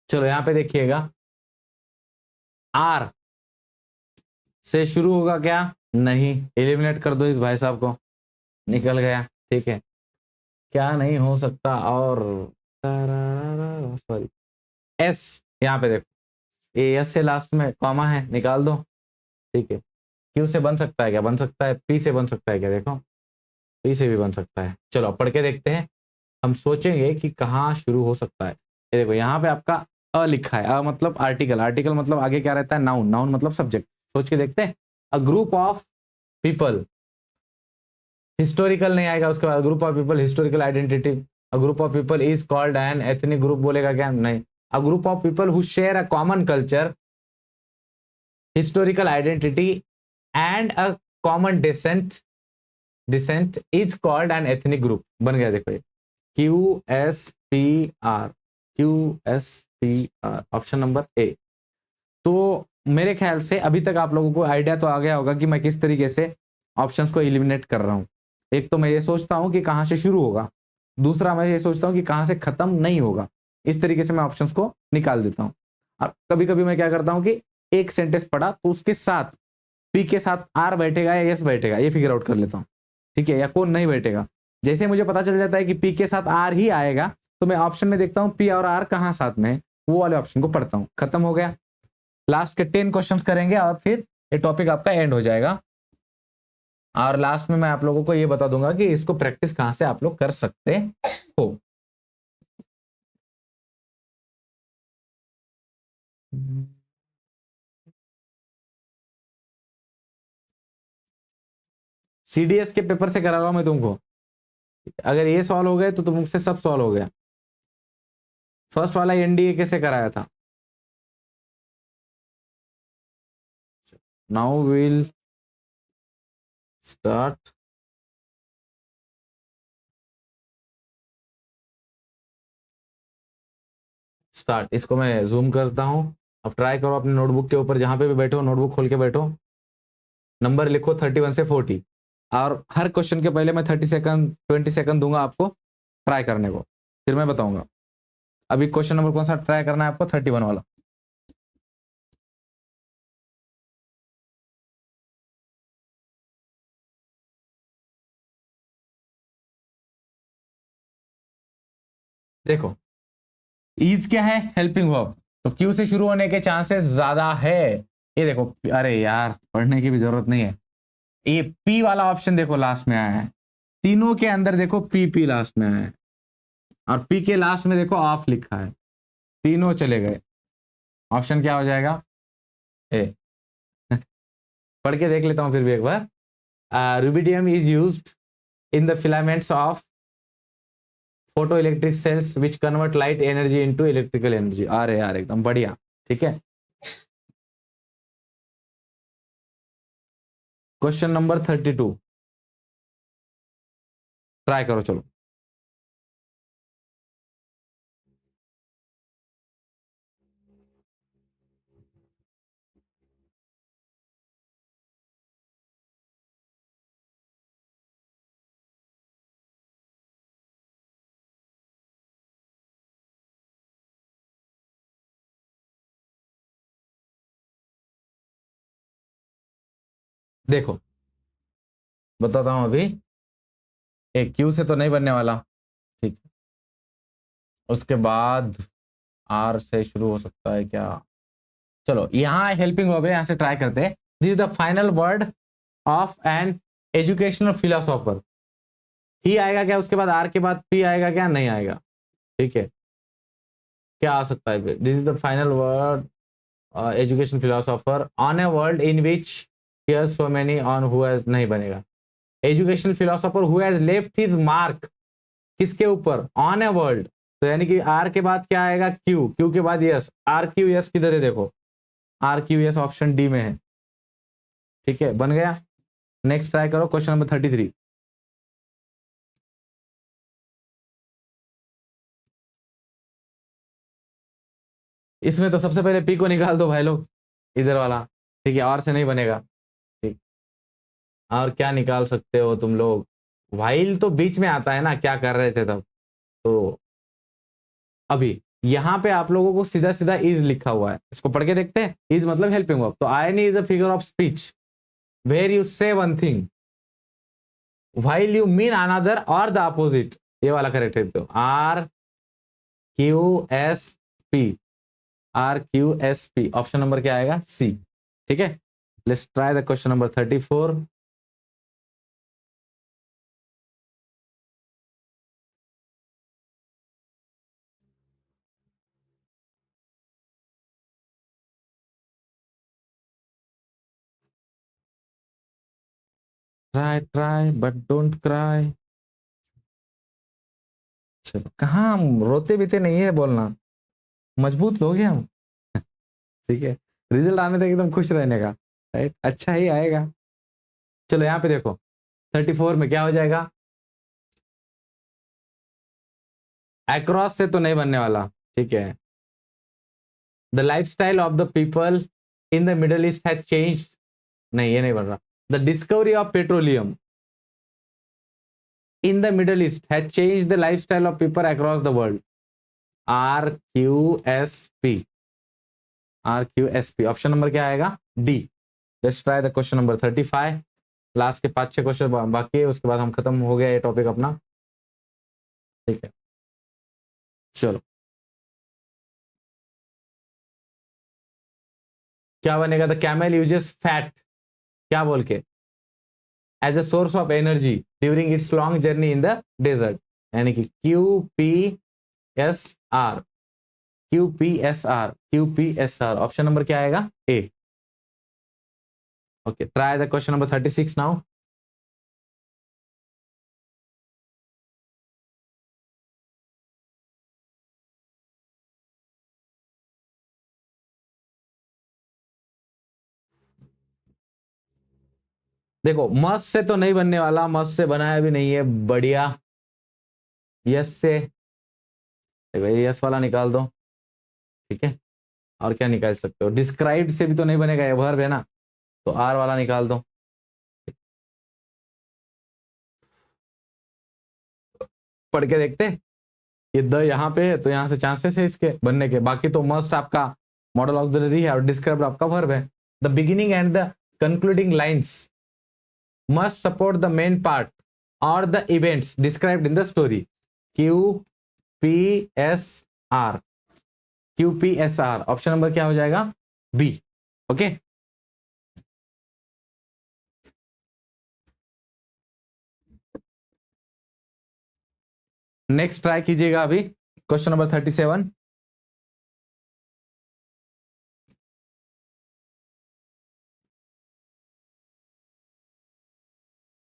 चलो यहां पे देखिएगा, आर से शुरू होगा क्या? नहीं, एलिमिनेट कर दो इस भाई साहब को, निकल गया। ठीक है, क्या नहीं हो सकता? और सॉरी, एस, यहाँ पे देखो, ए एस से लास्ट में कॉमा है, निकाल दो। ठीक है, क्यू से बन सकता है क्या? बन सकता है। पी से बन सकता है क्या? देखो, पी से भी बन सकता है। चलो पढ़ के देखते हैं, हम सोचेंगे कि कहाँ शुरू हो सकता है। ये देखो, यहाँ पे आपका अ लिखा है, अ मतलब आर्टिकल, आर्टिकल मतलब आगे क्या रहता है? नाउन, नाउन मतलब सब्जेक्ट। सोच के देखते हैं, a group of people, historical नहीं आएगा, उसके बाद group of people, historical identity. A group of people is called an ethnic group, बोलेगा क्या? नहीं। A group of people who share a common culture, historical identity and a common descent is called an ethnic group. बन गया देखो ये, Q S P R, Q S P R, option number ए। तो मेरे ख्याल से अभी तक आप लोगों को आइडिया तो आ गया होगा कि मैं किस तरीके से ऑप्शंस को एलिमिनेट कर रहा हूं। एक तो मैं ये सोचता हूं कि कहां से शुरू होगा, दूसरा मैं ये सोचता हूं कि कहां से खत्म नहीं होगा। इस तरीके से मैं ऑप्शंस को निकाल देता हूं। और कभी कभी मैं क्या करता हूं कि एक सेंटेंस पढ़ा तो उसके साथ पी के साथ आर बैठेगा या यस बैठेगा, ये फिगर आउट कर लेता हूं। ठीक है, या कौन नहीं बैठेगा। जैसे मुझे पता चल जाता है कि पी के साथ आर ही आएगा, तो मैं ऑप्शन में देखता हूं पी और आर कहां साथ में है, वो वाले ऑप्शन को पढ़ता हूं। खत्म हो गया। लास्ट के 10 क्वेश्चंस करेंगे और फिर ये टॉपिक आपका एंड हो जाएगा। और लास्ट में मैं आप लोगों को ये बता दूंगा कि इसको प्रैक्टिस कहां से आप लोग कर सकते हो। सीडीएस के पेपर से करा रहा हूं मैं तुमको, अगर ये सॉल्व हो गए तो तुमसे सब सॉल्व हो गया। फर्स्ट वाला एनडीए कैसे कराया था। Now will start. स्टार्ट, इसको मैं जूम करता हूं। अब ट्राई करो अपने नोटबुक के ऊपर, जहां पे भी बैठो नोटबुक खोल के बैठो, नंबर लिखो 31 से 40। और हर क्वेश्चन के पहले मैं 30 सेकंड 20 सेकंड दूंगा आपको ट्राई करने को, फिर मैं बताऊंगा। अभी क्वेश्चन नंबर कौन सा ट्राई करना है आपको? 31 वाला। देखो, ईज क्या है? हेल्पिंग वर्ब, तो क्यू से शुरू होने के चांसेस ज्यादा है। ये देखो, अरे यार पढ़ने की भी जरूरत नहीं है। ये पी वाला ऑप्शन देखो लास्ट में आया है, तीनों के अंदर देखो पी पी लास्ट में आया है, और पी के लास्ट में देखो ऑफ लिखा है, तीनों चले गए। ऑप्शन क्या हो जाएगा? ए। पढ़ के देख लेता हूं फिर भी एक बार। Rubidium is used in the filaments of photo electric cells which convert light energy into electrical energy. अरे यार एकदम बढ़िया। ठीक है, क्वेश्चन नंबर 32 ट्राई करो, चलो। देखो बताता हूं अभी, एक क्यू से तो नहीं बनने वाला, ठीक है, उसके बाद आर से शुरू हो सकता है क्या। चलो यहाँ हेल्पिंग वर्ब है, यहाँ से ट्राई करते हैं। This is the final word of an educational philosopher. He आएगा क्या उसके बाद, आर के बाद पी आएगा क्या, नहीं आएगा, ठीक है। क्या आ सकता है फिर, this is the final word education philosopher on a world in which here so many on who has, नहीं बनेगा। Educational philosopher who has left his mark, किसके ऊपर, ऑन ए वर्ल्ड, तो यानी कि आर के बाद क्या आएगा, क्यू, क्यू के बाद यस, आर क्यू यस किधर है देखो, R Q S option D में है, ठीक है, बन गया। नेक्स्ट ट्राई करो, क्वेश्चन नंबर 33। इसमें तो सबसे पहले पी को निकाल दो भाई लोग, इधर वाला, ठीक है, और से नहीं बनेगा, ठीक। और क्या निकाल सकते हो तुम लोग, व्हाइल तो बीच में आता है ना, क्या कर रहे थे तब, तो अभी यहाँ पे आप लोगों को सीधा सीधा इज लिखा हुआ है, इसको पढ़ के देखते हैं। इज मतलब हेल्पिंग वर्ब, तो irony is a figure of speech where you say one thing while you mean another or the opposite, ये वाला करेक्ट है। तो R Q S P, R Q S P, option number क्या आएगा, C, ठीक है। Let's try the question number 34। Try try but don't cry. चलो, कहाँ हम रोते बीते नहीं है, बोलना मजबूत लोग हैं हम, ठीक है। रिजल्ट आने तक एकदम खुश रहने का, राइट, अच्छा ही आएगा। चलो यहाँ पे देखो 34 में क्या हो जाएगा, अक्रॉस से तो नहीं बनने वाला, ठीक है। The life style of the people in the Middle East has changed, नहीं ये नहीं बन रहा। The discovery of petroleum in the Middle East has changed the life style of people across the world, R Q S P, R Q S P, option number क्या आएगा, D. Let's try the question number 35। Last के 5-6 question बाकी है, उसके बाद हम खत्म हो गया ये टॉपिक अपना, ठीक है। चलो क्या बनेगा, द कैमल यूजेस फैट, क्या बोल के, as a source of energy during its long journey in the desert, यानी कि Q P S R, Q P S R, Q P S R, option number क्या आएगा, A. Okay, try the question number 36 now. देखो मस्त से तो नहीं बनने वाला, मस्त से बनाया भी नहीं है, बढ़िया। यस से, यस वाला निकाल दो, ठीक है। और क्या निकाल सकते हो, डिस्क्राइब्ड से भी तो नहीं बनेगा, ये वर्ब है ना, तो आर वाला निकाल दो। पढ़ के देखते, ये द यहाँ पे है तो यहाँ से चांसेस है इसके बनने के, बाकी तो मस्ट आपका मॉडल ऑक्सिलरी है और डिस्क्राइब आपका वर्ब है। The beginning and the concluding lines must support the main part or the events described in the story, Q P S R, Q P S R, option number क्या हो जाएगा, B, okay. Next try कीजिएगा अभी, question number 37।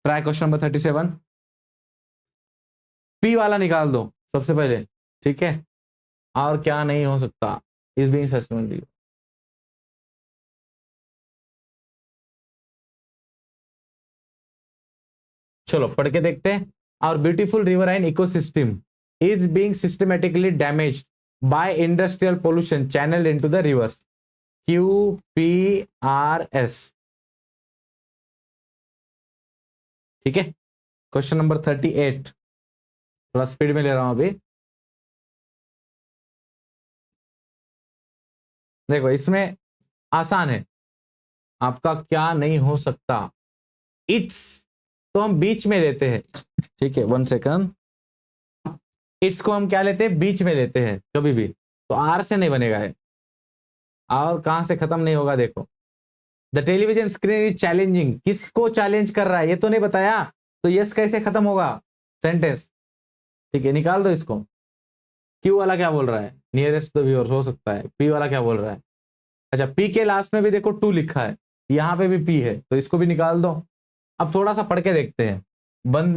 Try question number 37, P वाला निकाल दो सबसे पहले, ठीक है। और क्या नहीं हो सकता, इस बीइंग सस्पेंडेड, चलो पढ़ के देखते हैं। और beautiful riverine ecosystem is being systematically damaged bye industrial pollution channel into the reverse, Q P R S, ठीक है। क्वेश्चन नंबर 38, थोड़ा स्पीड में ले रहा हूं अभी। देखो इसमें आसान है, आपका क्या नहीं हो सकता, इट्स तो हम बीच में लेते हैं, ठीक है, 1 सेकंड। इट्स को हम क्या लेते हैं, बीच में लेते हैं कभी भी, तो आर से नहीं बनेगा है, और कहां से खत्म नहीं होगा, देखो। The television screen is challenging, किसको चैलेंज कर रहा है ये तो नहीं बताया, तो यस कैसे खत्म होगा सेंटेंस, ठीक है, निकाल दो इसको। क्यू वाला क्या बोल रहा है, नियरेस्ट द व्यूअर्स हो सकता है, पी वाला क्या बोल रहा है, अच्छा पी के लास्ट में भी देखो 2 लिखा है, यहाँ पे भी पी है, तो इसको भी निकाल दो। अब थोड़ा सा पढ़ के देखते हैं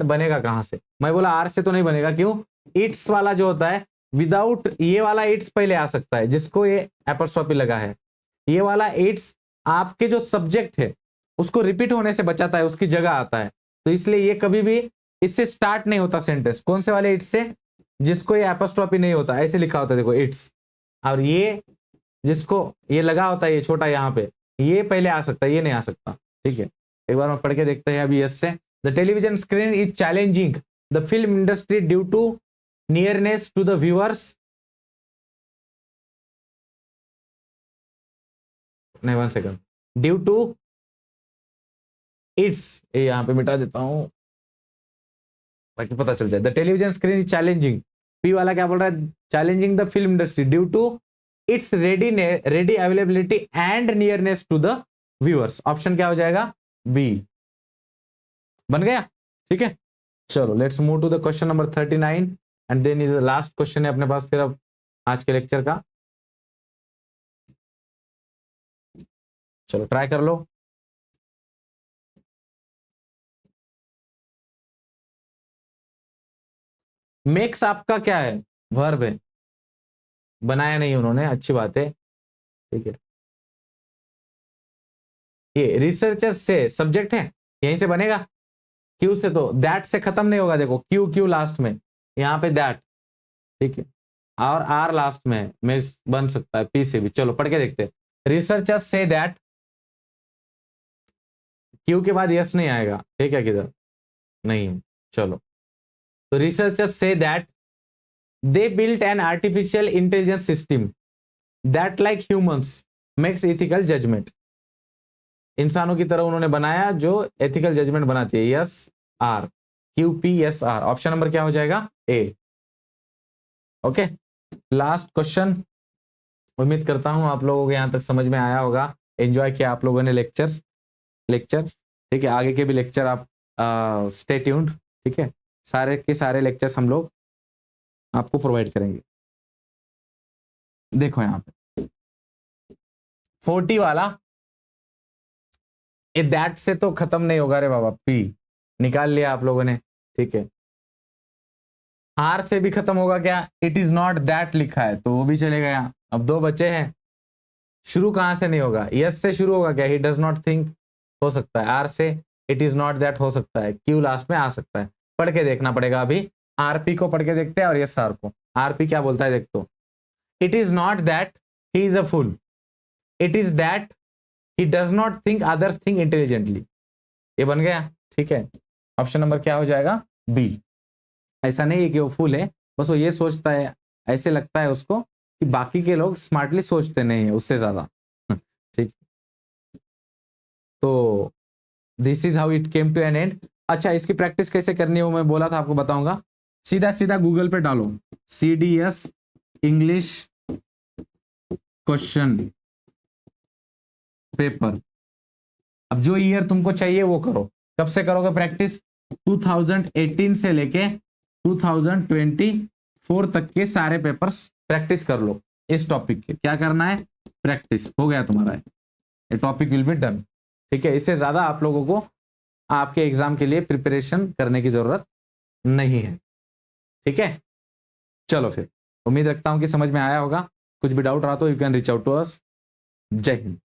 बनेगा कहां से। मैं बोला आर से तो नहीं बनेगा, क्यों, इट्स वाला जो होता है विदाउट ये वाला इट्स पहले आ सकता है, जिसको ये एपोस्ट्रोफी लगा है, ये वाला इट्स आपके जो सब्जेक्ट है उसको रिपीट होने से बचाता है, उसकी जगह आता है, तो इसलिए ये कभी भी इससे स्टार्ट नहीं होता सेंटेंस। कौन से वाले इट्स से, जिसको ये एपोस्ट्रोफी नहीं होता, ऐसे लिखा होता है देखो इट्स, और ये जिसको ये लगा होता है ये छोटा यहाँ पे, ये पहले आ सकता है, ये नहीं आ सकता, ठीक है। एक बार मैं पढ़ के देखते हैं अभी यस से। The television screen is challenging the film industry due to nearness to the viewers, नहीं 1 सेकंड, ड्यू टू इट्स, ये यहाँ पे मिटा देता हूं ताकि पता चल जाए। The television screen is challenging, P वाला क्या बोल रहा है, challenging the film industry due to its ready availability and nearness to the viewers. Option क्या हो जाएगा, बी, बन गया, ठीक है। चलो let's move to the question number 39 and then is the last question है अपने पास फिर अब आज के लेक्चर का। चलो ट्राई कर लो। मेक्स आपका क्या है, वर्ब है, बनाया नहीं उन्होंने, अच्छी बात है, ठीक है। ये रिसर्चर्स से सब्जेक्ट है, यहीं से बनेगा, क्यू से तो दैट से खत्म नहीं होगा, देखो क्यू क्यू लास्ट में, यहाँ पे दैट, ठीक है, और आर लास्ट में है, मेक्स बन सकता है पी से भी। चलो पढ़ के देखते हैं। रिसर्चर्स से दैट, क्यू के बाद यस नहीं आएगा, ठीक है, किधर नहीं, चलो तो रिसर्चर्स से that they built an artificial intelligence system that like humans makes ethical judgement, इंसानों की तरह उन्होंने बनाया जो एथिकल जजमेंट बनाती है, yes R, Q P S R, option number क्या हो जाएगा, ए। ओके, लास्ट क्वेश्चन, उम्मीद करता हूं आप लोगों को यहां तक समझ में आया होगा, एंजॉय किया आप लोगों ने लेक्चर, ठीक है। आगे के भी लेक्चर आप स्टे ट्यून्ड, ठीक है, सारे के सारे लेक्चर्स हम लोग आपको प्रोवाइड करेंगे। देखो यहाँ पे 40 वाला, ये दैट से तो खत्म नहीं होगा रे बाबा, पी निकाल लिया आप लोगों ने, ठीक है। आर से भी खत्म होगा क्या, इट इज नॉट दैट लिखा है तो वो भी चले गया। अब 2 बचे हैं, शुरू कहां से नहीं होगा, यस से शुरू होगा क्या, ही डज नॉट थिंक हो सकता है, आर से इट इज नॉट दैट हो सकता है, क्यू लास्ट में आ सकता है, पढ़ के देखना पड़ेगा। अभी आरपी को पढ़ के देखते हैं और यस आर को। आरपी क्या बोलता है देख तो, it is not that he is a fool, it is that he does not think others think intelligently, ये बन गया, ठीक है। ऑप्शन नंबर क्या हो जाएगा, बी। ऐसा नहीं है कि वो फूल है, बस वो ये सोचता है, ऐसे लगता है उसको कि बाकी के लोग स्मार्टली सोचते नहीं है उससे ज्यादा, ठीक। तो this is how it came to an end. अच्छा, इसकी प्रैक्टिस कैसे करनी है वो मैं बोला था आपको, बताऊंगा। सीधा सीधा गूगल पे डालो CDS इंग्लिश क्वेश्चन पेपर, अब जो ईयर तुमको चाहिए वो करो। कब से करोगे प्रैक्टिस, 2018 से लेके 2024 तक के सारे पेपर्स प्रैक्टिस कर लो। इस टॉपिक के क्या करना है, प्रैक्टिस, हो गया तुम्हारा, ये टॉपिक विल बी डन, ठीक है। इससे ज्यादा आप लोगों को आपके एग्जाम के लिए प्रिपरेशन करने की जरूरत नहीं है, ठीक है। चलो फिर, उम्मीद रखता हूं कि समझ में आया होगा। कुछ भी डाउट रहा तो you can reach out to us. जय हिंद।